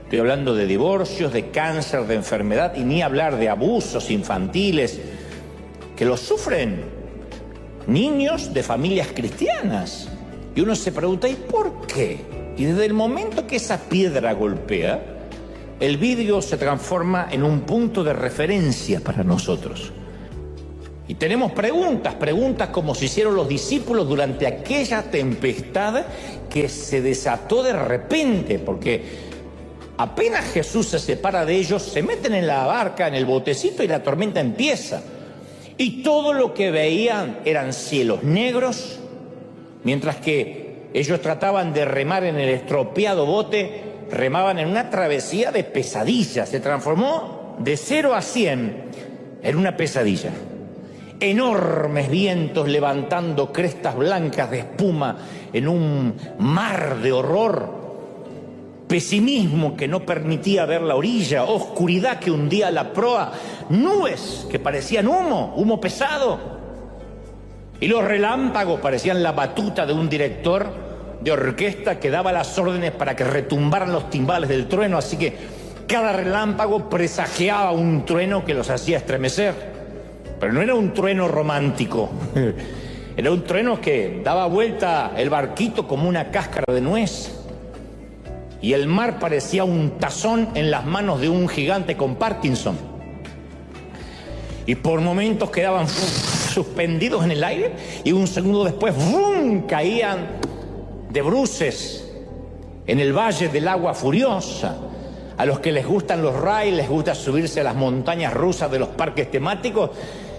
[SPEAKER 1] Estoy hablando de divorcios, de cáncer, de enfermedad, y ni hablar de abusos infantiles que los sufren niños de familias cristianas. Y uno se pregunta: ¿y por qué? Y desde el momento que esa piedra golpea, el vidrio se transforma en un punto de referencia para nosotros. Y tenemos preguntas como se hicieron los discípulos durante aquella tempestad que se desató de repente, porque apenas Jesús se separa de ellos, se meten en la barca, en el botecito, y la tormenta empieza. Y todo lo que veían eran cielos negros, mientras que ellos trataban de remar en el estropeado bote, remaban en una travesía de pesadilla. Se transformó de 0 a 100 en una pesadilla. Enormes vientos levantando crestas blancas de espuma en un mar de horror. Pesimismo que no permitía ver la orilla, oscuridad que hundía la proa, nubes que parecían humo pesado, y los relámpagos parecían la batuta de un director de orquesta que daba las órdenes para que retumbaran los timbales del trueno, así que cada relámpago presagiaba un trueno que los hacía estremecer. Pero no era un trueno romántico, era un trueno que daba vuelta el barquito como una cáscara de nuez. Y el mar parecía un tazón en las manos de un gigante con Parkinson. Y por momentos quedaban suspendidos en el aire, y un segundo después caían de bruces en el valle del agua furiosa. A los que les gustan los rides, les gusta subirse a las montañas rusas de los parques temáticos,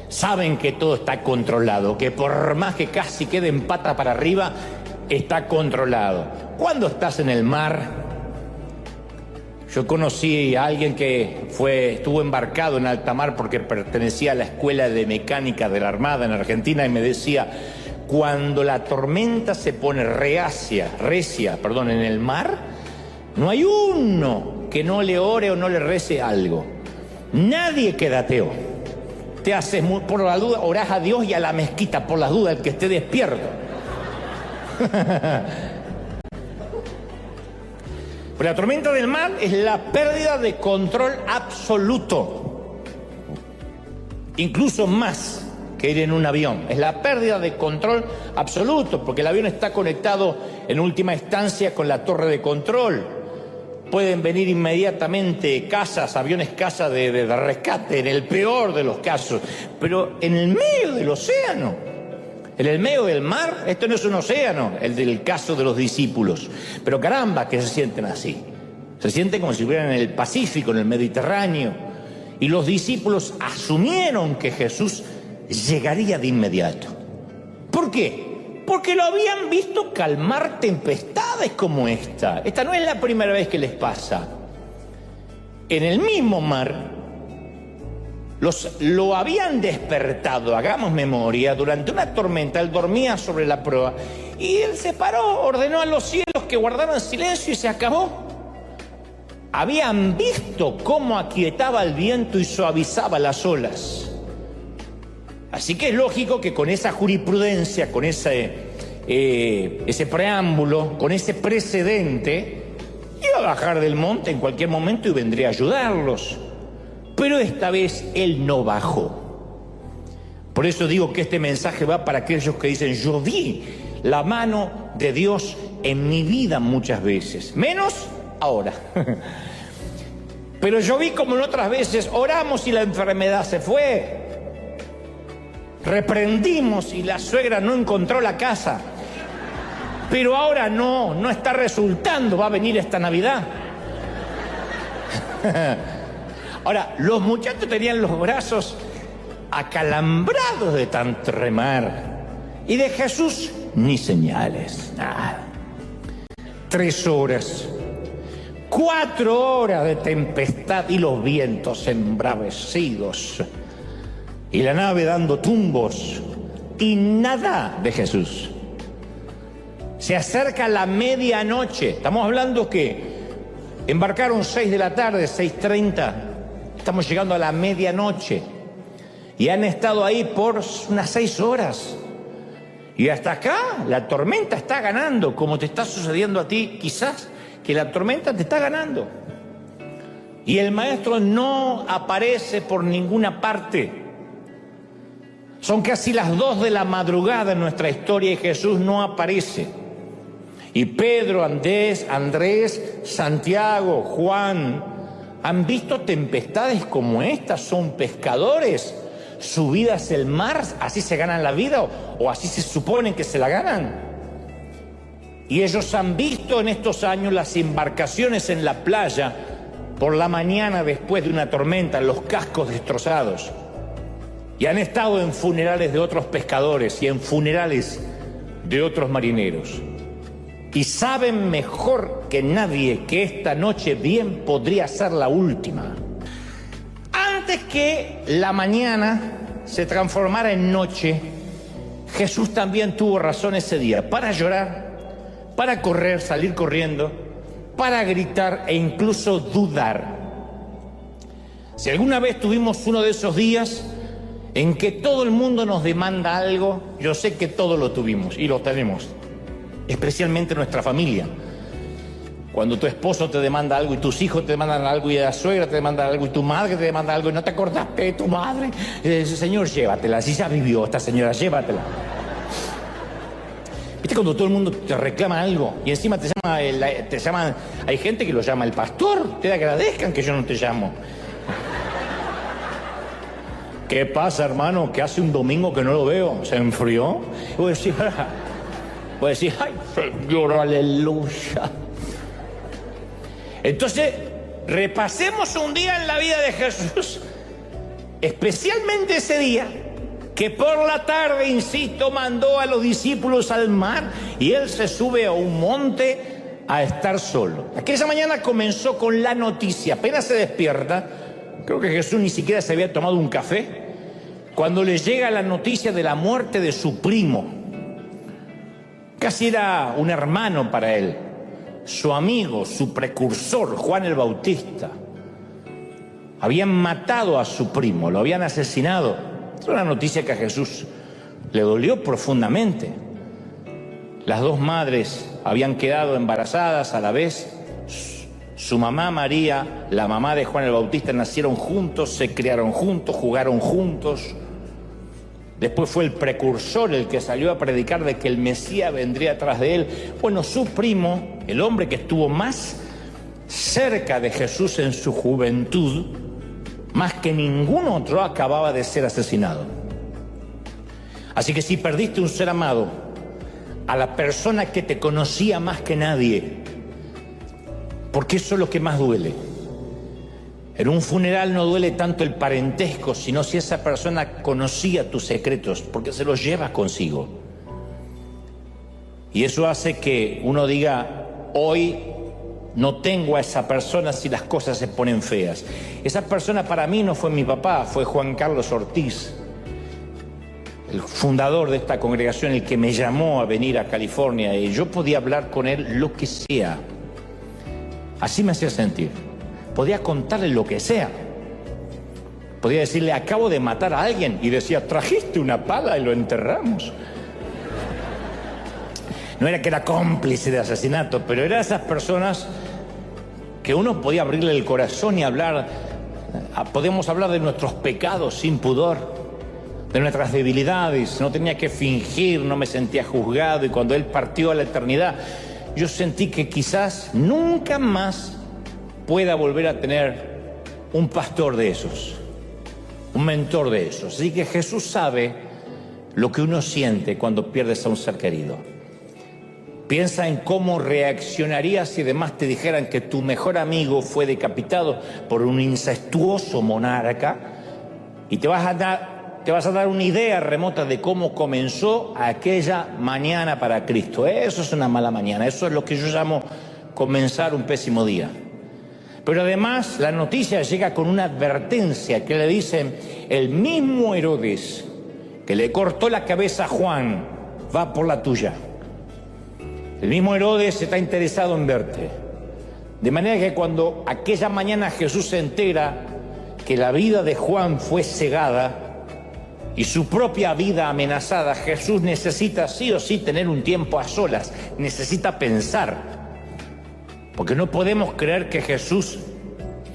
[SPEAKER 1] saben que todo está controlado, que por más que casi queden pata para arriba, está controlado. Cuando estás en el mar, yo conocí a alguien que estuvo embarcado en alta mar porque pertenecía a la escuela de mecánica de la Armada en Argentina, y me decía: cuando la tormenta se pone recia en el mar, no hay uno que no le ore o no le rece algo. Nadie queda ateo. Te haces, por la duda, orás a Dios y a la mezquita, por las dudas, el que esté despierto. Pero la tormenta del mar es la pérdida de control absoluto. Incluso más que ir en un avión. Es la pérdida de control absoluto, porque el avión está conectado en última instancia con la torre de control. Pueden venir inmediatamente aviones caza de rescate, en el peor de los casos. Pero en el medio del océano, en el medio del mar, esto no es un océano, el del caso de los discípulos. Pero caramba, que se sienten así. Se sienten como si estuvieran en el Pacífico, en el Mediterráneo. Y los discípulos asumieron que Jesús llegaría de inmediato. ¿Por qué? Porque lo habían visto calmar tempestades como esta. Esta no es la primera vez que les pasa. En el mismo mar, lo habían despertado, hagamos memoria, durante una tormenta. Él dormía sobre la proa y él se paró, ordenó a los cielos que guardaran silencio y se acabó. Habían visto cómo aquietaba el viento y suavizaba las olas. Así que es lógico que con esa jurisprudencia, con ese preámbulo, con ese precedente, iba a bajar del monte en cualquier momento y vendría a ayudarlos. Pero esta vez él no bajó. Por eso digo que este mensaje va para aquellos que dicen: yo vi la mano de Dios en mi vida muchas veces, menos ahora. Pero yo vi como en otras veces oramos y la enfermedad se fue. Reprendimos y la suegra no encontró la casa. Pero ahora no está resultando, va a venir esta Navidad. Ahora, los muchachos tenían los brazos acalambrados de tanto remar. Y de Jesús, ni señales, nada. 3 horas, 4 horas de tempestad y los vientos embravecidos. Y la nave dando tumbos y nada de Jesús. Se acerca la medianoche. Estamos hablando que embarcaron 6 de la tarde, 6:30. Estamos llegando a la medianoche. Y han estado ahí por unas 6 horas. Y hasta acá la tormenta está ganando, como te está sucediendo a ti, quizás, que la tormenta te está ganando. Y el maestro no aparece por ninguna parte. Son casi las 2 de la madrugada en nuestra historia y Jesús no aparece. Y Pedro, Andrés, Santiago, Juan, han visto tempestades como estas. Son pescadores. Su vida es el mar. ¿Así se ganan la vida o así se suponen que se la ganan? Y ellos han visto en estos años las embarcaciones en la playa por la mañana después de una tormenta, los cascos destrozados. Y han estado en funerales de otros pescadores y en funerales de otros marineros. Y saben mejor que nadie que esta noche bien podría ser la última. Antes que la mañana se transformara en noche, Jesús también tuvo razón ese día para llorar, para correr, salir corriendo, para gritar e incluso dudar. Si alguna vez tuvimos uno de esos días en que todo el mundo nos demanda algo, yo sé que todos lo tuvimos y lo tenemos, especialmente nuestra familia. Cuando tu esposo te demanda algo y tus hijos te demandan algo y la suegra te demanda algo y tu madre te demanda algo y no te acordás de tu madre, señor, llévatela, si ya vivió esta señora, llévatela. ¿Viste cuando todo el mundo te reclama algo y encima te llaman, hay gente que lo llama el pastor, te agradezcan que yo no te llamo? ¿Qué pasa, hermano? Que hace un domingo que no lo veo, ¿se enfrió? Y voy a decir, ay, Señor, aleluya. Entonces, repasemos un día en la vida de Jesús, especialmente ese día, que por la tarde, insisto, mandó a los discípulos al mar y él se sube a un monte a estar solo. Aquella mañana comenzó con la noticia, apenas se despierta, creo que Jesús ni siquiera se había tomado un café, cuando le llega la noticia de la muerte de su primo. Casi era un hermano para él. su amigo, su precursor, Juan el Bautista. Habían matado a su primo, lo habían asesinado. Es una noticia que a Jesús le dolió profundamente. Las dos madres habían quedado embarazadas a la vez. Su mamá María, la mamá de Juan el Bautista, nacieron juntos, se criaron juntos, jugaron juntos. Después fue el precursor el que salió a predicar de que el Mesías vendría tras de él. Bueno, su primo, el hombre que estuvo más cerca de Jesús en su juventud, más que ningún otro, acababa de ser asesinado. Así que si perdiste un ser amado, a la persona que te conocía más que nadie, porque eso es lo que más duele. En un funeral no duele tanto el parentesco, sino si esa persona conocía tus secretos, porque se los lleva consigo. Y eso hace que uno diga, hoy no tengo a esa persona si las cosas se ponen feas. Esa persona para mí no fue mi papá, fue Juan Carlos Ortiz, el fundador de esta congregación, el que me llamó a venir a California, y yo podía hablar con él lo que sea. Así me hacía sentir. Podía contarle lo que sea. Podía decirle, acabo de matar a alguien, y decía, trajiste una pala y lo enterramos. No era que era cómplice de asesinato, pero era de esas personas que uno podía abrirle el corazón y hablar. Podemos hablar de nuestros pecados sin pudor, de nuestras debilidades. No tenía que fingir, no me sentía juzgado, y cuando él partió a la eternidad, yo sentí que quizás nunca más pueda volver a tener un pastor de esos, un mentor de esos. Así que Jesús sabe lo que uno siente cuando pierdes a un ser querido. Piensa en cómo reaccionarías si además te dijeran que tu mejor amigo fue decapitado por un incestuoso monarca, y te vas a dar una idea remota de cómo comenzó aquella mañana para Cristo. Eso es una mala mañana, eso es lo que yo llamo comenzar un pésimo día. Pero además la noticia llega con una advertencia que le dicen, el mismo Herodes que le cortó la cabeza a Juan va por la tuya. El mismo Herodes está interesado en verte. De manera que cuando aquella mañana Jesús se entera que la vida de Juan fue cegada y su propia vida amenazada, Jesús necesita sí o sí tener un tiempo a solas, necesita pensar. Porque no podemos creer que Jesús,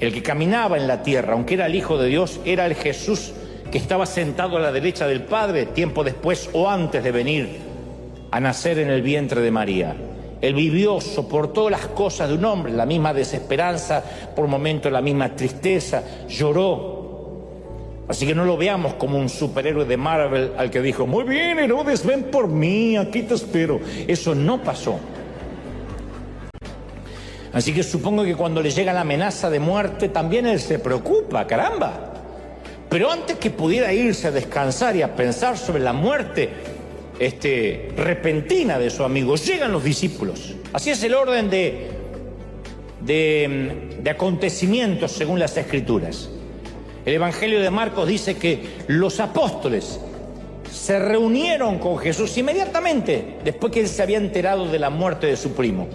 [SPEAKER 1] el que caminaba en la tierra, aunque era el Hijo de Dios, era el Jesús que estaba sentado a la derecha del Padre tiempo después o antes de venir a nacer en el vientre de María. Él vivió, soportó las cosas de un hombre, la misma desesperanza, por momentos la misma tristeza, lloró. Así que no lo veamos como un superhéroe de Marvel al que dijo, muy bien, Herodes, ven por mí, aquí te espero. Eso no pasó. Así que supongo que cuando le llega la amenaza de muerte, también él se preocupa, caramba. Pero antes que pudiera irse a descansar y a pensar sobre la muerte repentina de su amigo, llegan los discípulos. Así es el orden de acontecimientos según las Escrituras. El Evangelio de Marcos dice que los apóstoles se reunieron con Jesús inmediatamente después que él se había enterado de la muerte de su primo.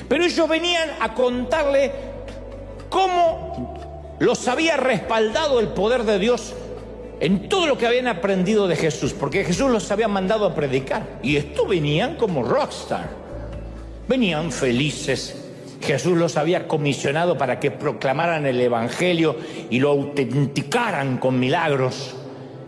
[SPEAKER 1] Pero ellos venían a contarle cómo los había respaldado el poder de Dios en todo lo que habían aprendido de Jesús, porque Jesús los había mandado a predicar. Y estos venían como rockstar, venían felices. Jesús los había comisionado para que proclamaran el Evangelio y lo autenticaran con milagros.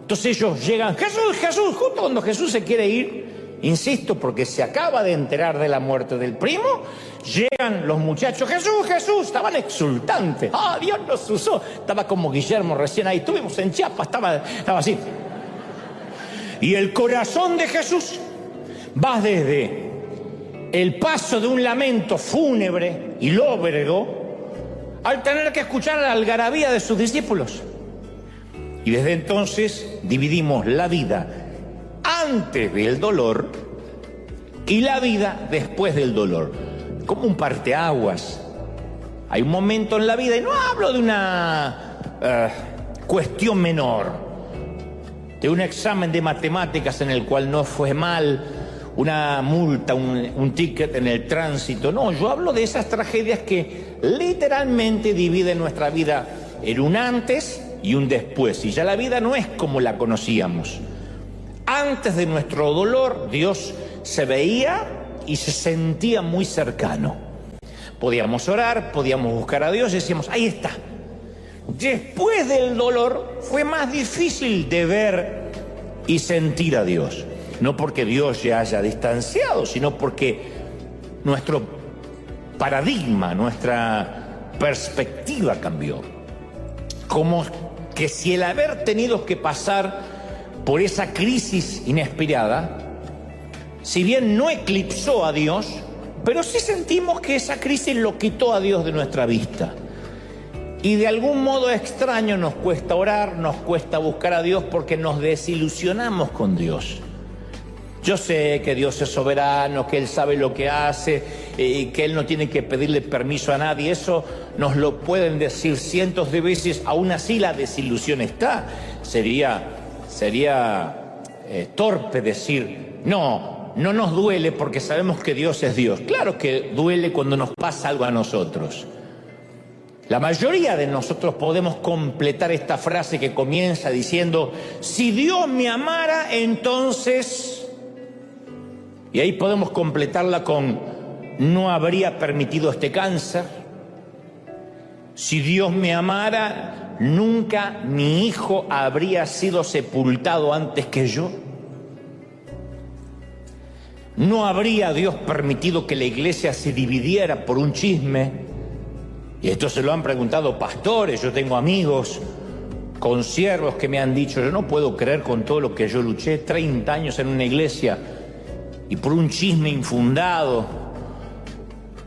[SPEAKER 1] Entonces ellos llegan, Jesús, Jesús, justo cuando Jesús se quiere ir, insisto, porque se acaba de enterar de la muerte del primo, llegan los muchachos, Jesús, Jesús, estaban exultantes. ¡Ah, Dios nos usó! Estaba como Guillermo recién ahí, estuvimos en Chiapas, estaba así. Y el corazón de Jesús va desde el paso de un lamento fúnebre y lóbrego al tener que escuchar la algarabía de sus discípulos. Y desde entonces dividimos la vida antes del dolor y la vida después del dolor, como un parteaguas. Hay un momento en la vida, y no hablo de una cuestión menor, de un examen de matemáticas en el cual no fue mal, una multa, un ticket en el tránsito. No, yo hablo de esas tragedias que literalmente dividen nuestra vida en un antes y un después. Y ya la vida no es como la conocíamos. Antes de nuestro dolor, Dios se veía y se sentía muy cercano. Podíamos orar, podíamos buscar a Dios y decíamos, ahí está. Después del dolor fue más difícil de ver y sentir a Dios. No porque Dios se haya distanciado, sino porque nuestro paradigma, nuestra perspectiva cambió. Como que si el haber tenido que pasar por esa crisis inesperada, si bien no eclipsó a Dios, pero sí sentimos que esa crisis lo quitó a Dios de nuestra vista. Y de algún modo extraño nos cuesta orar, nos cuesta buscar a Dios porque nos desilusionamos con Dios. Yo sé que Dios es soberano, que Él sabe lo que hace y que Él no tiene que pedirle permiso a nadie. Eso nos lo pueden decir cientos de veces, aún así la desilusión está. Sería torpe decir, no nos duele porque sabemos que Dios es Dios. Claro que duele cuando nos pasa algo a nosotros. La mayoría de nosotros podemos completar esta frase que comienza diciendo, si Dios me amara, entonces... Y ahí podemos completarla con, no habría permitido este cáncer. Si Dios me amara, nunca mi hijo habría sido sepultado antes que yo. No habría Dios permitido que la iglesia se dividiera por un chisme. Y esto se lo han preguntado pastores, yo tengo amigos, consiervos que me han dicho, yo no puedo creer con todo lo que yo luché 30 años en una iglesia y por un chisme infundado,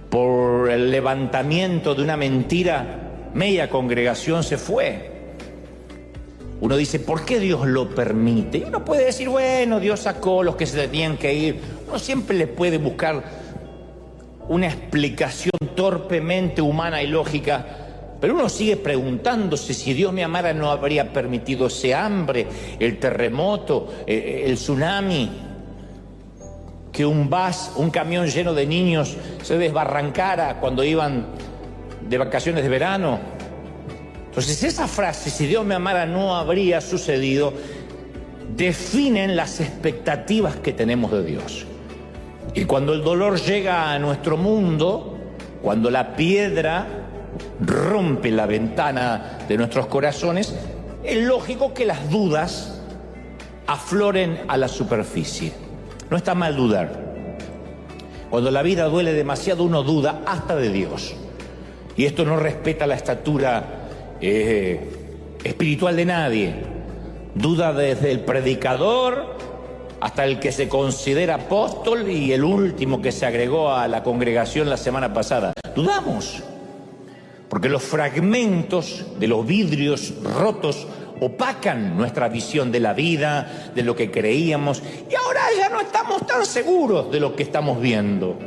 [SPEAKER 1] por el levantamiento de una mentira, media congregación se fue. Uno dice, ¿por qué Dios lo permite? Y uno puede decir, bueno, Dios sacó los que se tenían que ir. Uno siempre le puede buscar una explicación torpemente humana y lógica, pero uno sigue preguntándose, si Dios me amara no habría permitido ese hambre, el terremoto, el tsunami, que un camión lleno de niños se desbarrancara cuando iban de vacaciones de verano. Entonces esa frase, si Dios me amara no habría sucedido, definen las expectativas que tenemos de Dios. Y cuando el dolor llega a nuestro mundo, cuando la piedra rompe la ventana de nuestros corazones, es lógico que las dudas afloren a la superficie. No está mal dudar. Cuando la vida duele demasiado, uno duda hasta de Dios. Y esto no respeta la estatura espiritual de nadie. Duda desde el predicador hasta el que se considera apóstol y el último que se agregó a la congregación la semana pasada. Dudamos, porque los fragmentos de los vidrios rotos opacan nuestra visión de la vida, de lo que creíamos, y ahora ya no estamos tan seguros de lo que estamos viendo.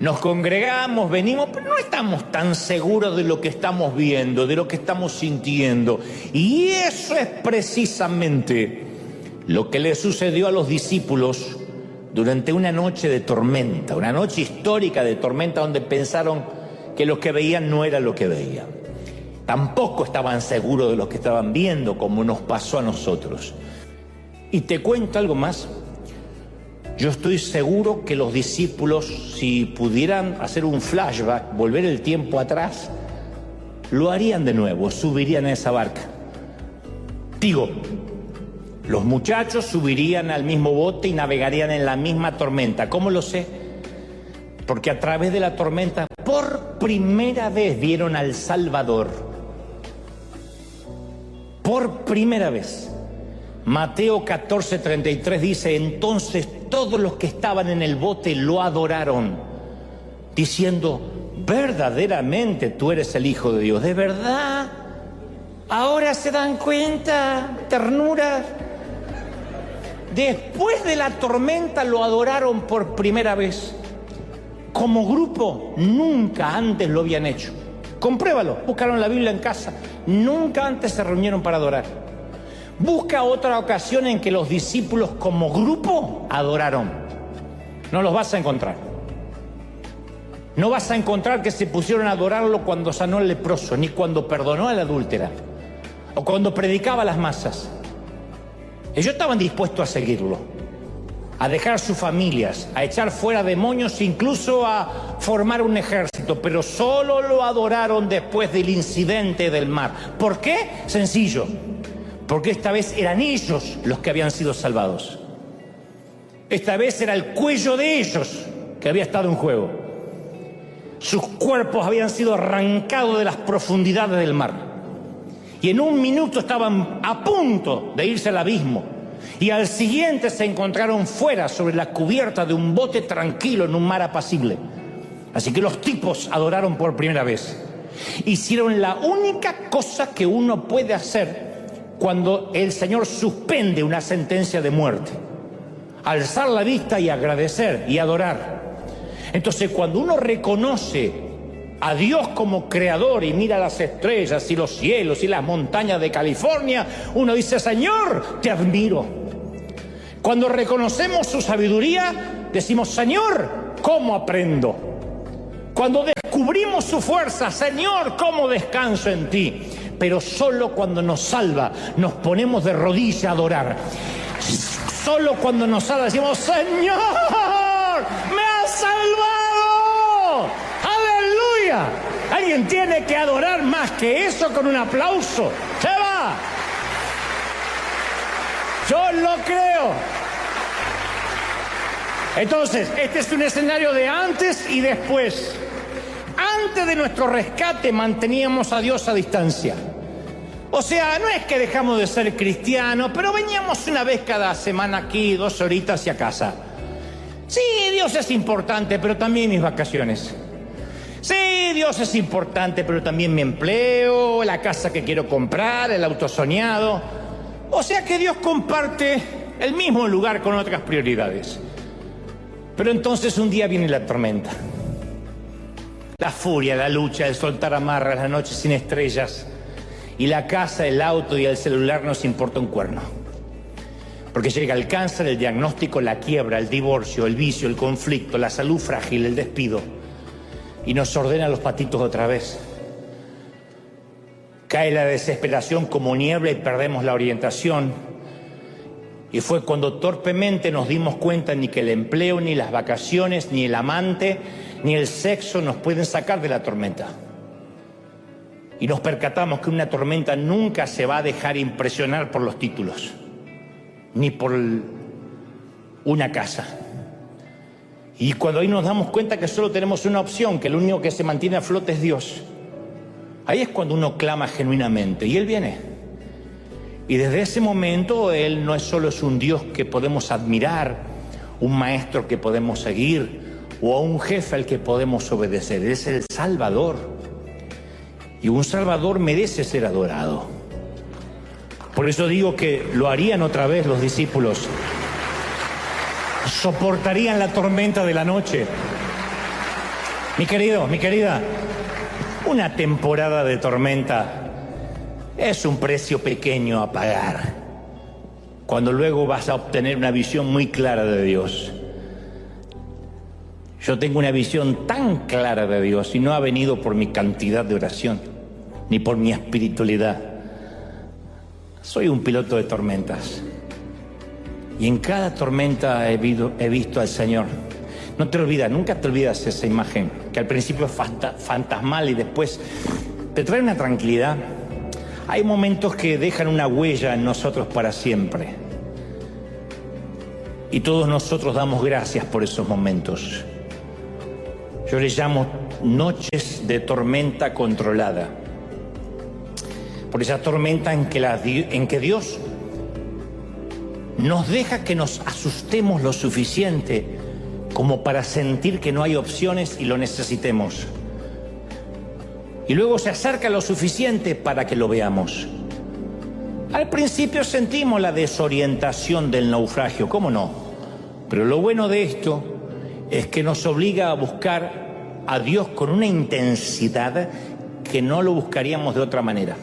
[SPEAKER 1] Nos congregamos, venimos, pero no estamos tan seguros de lo que estamos viendo, de lo que estamos sintiendo. Y eso es precisamente lo que le sucedió a los discípulos durante una noche de tormenta, una noche histórica de tormenta donde pensaron que lo que veían no era lo que veían. Tampoco estaban seguros de lo que estaban viendo, como nos pasó a nosotros. Y te cuento algo más. Yo estoy seguro que los discípulos, si pudieran hacer un flashback, volver el tiempo atrás, lo harían de nuevo, subirían a esa barca. Digo, los muchachos subirían al mismo bote y navegarían en la misma tormenta. ¿Cómo lo sé? Porque a través de la tormenta, por primera vez vieron al Salvador. Por primera vez. Mateo 14:33 dice, entonces todos los que estaban en el bote lo adoraron, diciendo, verdaderamente tú eres el Hijo de Dios. ¿De verdad? ¿Ahora se dan cuenta? Ternura. Después de la tormenta lo adoraron por primera vez. Como grupo, nunca antes lo habían hecho. Compruébalo, buscaron la Biblia en casa. Nunca antes se reunieron para adorar. Busca otra ocasión en que los discípulos como grupo adoraron. No los vas a encontrar. No vas a encontrar que se pusieron a adorarlo cuando sanó al leproso, ni cuando perdonó a la adúltera, o cuando predicaba a las masas. Ellos estaban dispuestos a seguirlo, a dejar sus familias, a echar fuera demonios, incluso a formar un ejército, pero solo lo adoraron después del incidente del mar. ¿Por qué? Sencillo, porque esta vez eran ellos los que habían sido salvados. Esta vez era el cuello de ellos que había estado en juego. Sus cuerpos habían sido arrancados de las profundidades del mar. Y en un minuto estaban a punto de irse al abismo. Y al siguiente se encontraron fuera, sobre la cubierta de un bote tranquilo en un mar apacible. Así que los tipos adoraron por primera vez. Hicieron la única cosa que uno puede hacer cuando el Señor suspende una sentencia de muerte: alzar la vista y agradecer y adorar. Entonces, cuando uno reconoce a Dios como creador y mira las estrellas y los cielos y las montañas de California, uno dice: Señor, te admiro. Cuando reconocemos su sabiduría, decimos: Señor, ¿cómo aprendo? Cuando descubrimos su fuerza, Señor, ¿cómo descanso en ti? Pero solo cuando nos salva, nos ponemos de rodillas a adorar. Solo cuando nos salva decimos: Señor, me has salvado. ¡Aleluya! Alguien tiene que adorar más que eso con un aplauso. ¡Se va! Yo lo creo. Entonces, este es un escenario de antes y después. Antes de nuestro rescate manteníamos a Dios a distancia. O sea, no es que dejamos de ser cristianos, pero veníamos una vez cada semana aquí, 2 horitas y a casa. Sí, Dios es importante, pero también mis vacaciones. Sí, Dios es importante, pero también mi empleo, la casa que quiero comprar, el auto soñado. O sea que Dios comparte el mismo lugar con otras prioridades. Pero entonces un día viene la tormenta. La furia, la lucha, el soltar amarras, la noche sin estrellas. Y la casa, el auto y el celular nos importa un cuerno. Porque llega el cáncer, el diagnóstico, la quiebra, el divorcio, el vicio, el conflicto, la salud frágil, el despido. Y nos ordena los patitos otra vez. Cae la desesperación como niebla y perdemos la orientación. Y fue cuando torpemente nos dimos cuenta ni que el empleo, ni las vacaciones, ni el amante, ni el sexo nos pueden sacar de la tormenta. Y nos percatamos que una tormenta nunca se va a dejar impresionar por los títulos, ni por una casa. Y cuando ahí nos damos cuenta que solo tenemos una opción, que lo único que se mantiene a flote es Dios, ahí es cuando uno clama genuinamente y Él viene. Y desde ese momento Él no es solo un Dios que podemos admirar, un maestro que podemos seguir o a un jefe al que podemos obedecer. Él es el Salvador. Y un Salvador merece ser adorado. Por eso digo que lo harían otra vez los discípulos. Soportarían la tormenta de la noche. Mi querido, mi querida, una temporada de tormenta es un precio pequeño a pagar, cuando luego vas a obtener una visión muy clara de Dios. Yo tengo una visión tan clara de Dios y no ha venido por mi cantidad de oración, ni por mi espiritualidad. Soy un piloto de tormentas. Y en cada tormenta he visto al Señor. No te olvidas, nunca te olvidas esa imagen, que al principio es fantasmal y después te trae una tranquilidad. Hay momentos que dejan una huella en nosotros para siempre. Y todos nosotros damos gracias por esos momentos. Yo les llamo noches de tormenta controlada. Por esa tormenta en que Dios nos deja que nos asustemos lo suficiente como para sentir que no hay opciones y lo necesitemos. Y luego se acerca lo suficiente para que lo veamos. Al principio sentimos la desorientación del naufragio, ¿cómo no? Pero lo bueno de esto es que nos obliga a buscar a Dios con una intensidad que no lo buscaríamos de otra manera.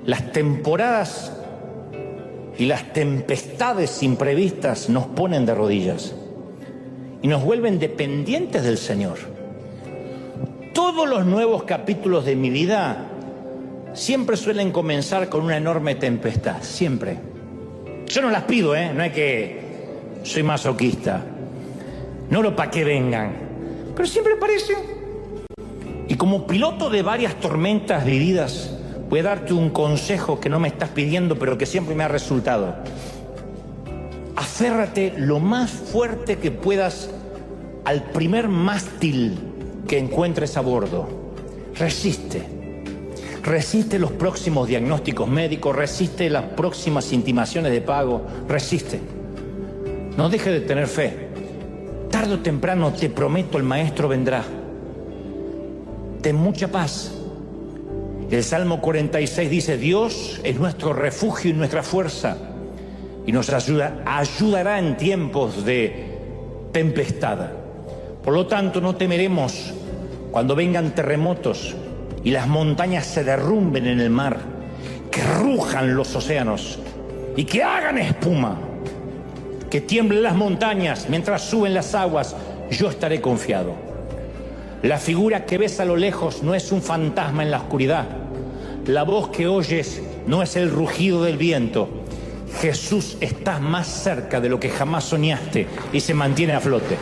[SPEAKER 1] Las temporadas y las tempestades imprevistas nos ponen de rodillas y nos vuelven dependientes del Señor. Todos los nuevos capítulos de mi vida siempre suelen comenzar con una enorme tempestad, siempre. Yo no las pido, no es que soy masoquista, no oro para que vengan, pero siempre aparecen. Y como piloto de varias tormentas vividas, voy a darte un consejo que no me estás pidiendo, pero que siempre me ha resultado. Aférrate lo más fuerte que puedas al primer mástil que encuentres a bordo. Resiste. Resiste los próximos diagnósticos médicos, resiste las próximas intimaciones de pago, resiste. No dejes de tener fe. Tarde o temprano, te prometo, el Maestro vendrá. Ten mucha paz. El Salmo 46 dice: Dios es nuestro refugio y nuestra fuerza, y nos ayudará en tiempos de tempestad. Por lo tanto, no temeremos cuando vengan terremotos y las montañas se derrumben en el mar, que rujan los océanos y que hagan espuma, que tiemblen las montañas mientras suben las aguas. Yo estaré confiado. La figura que ves a lo lejos no es un fantasma en la oscuridad. La voz que oyes no es el rugido del viento. Jesús está más cerca de lo que jamás soñaste y se mantiene a flote.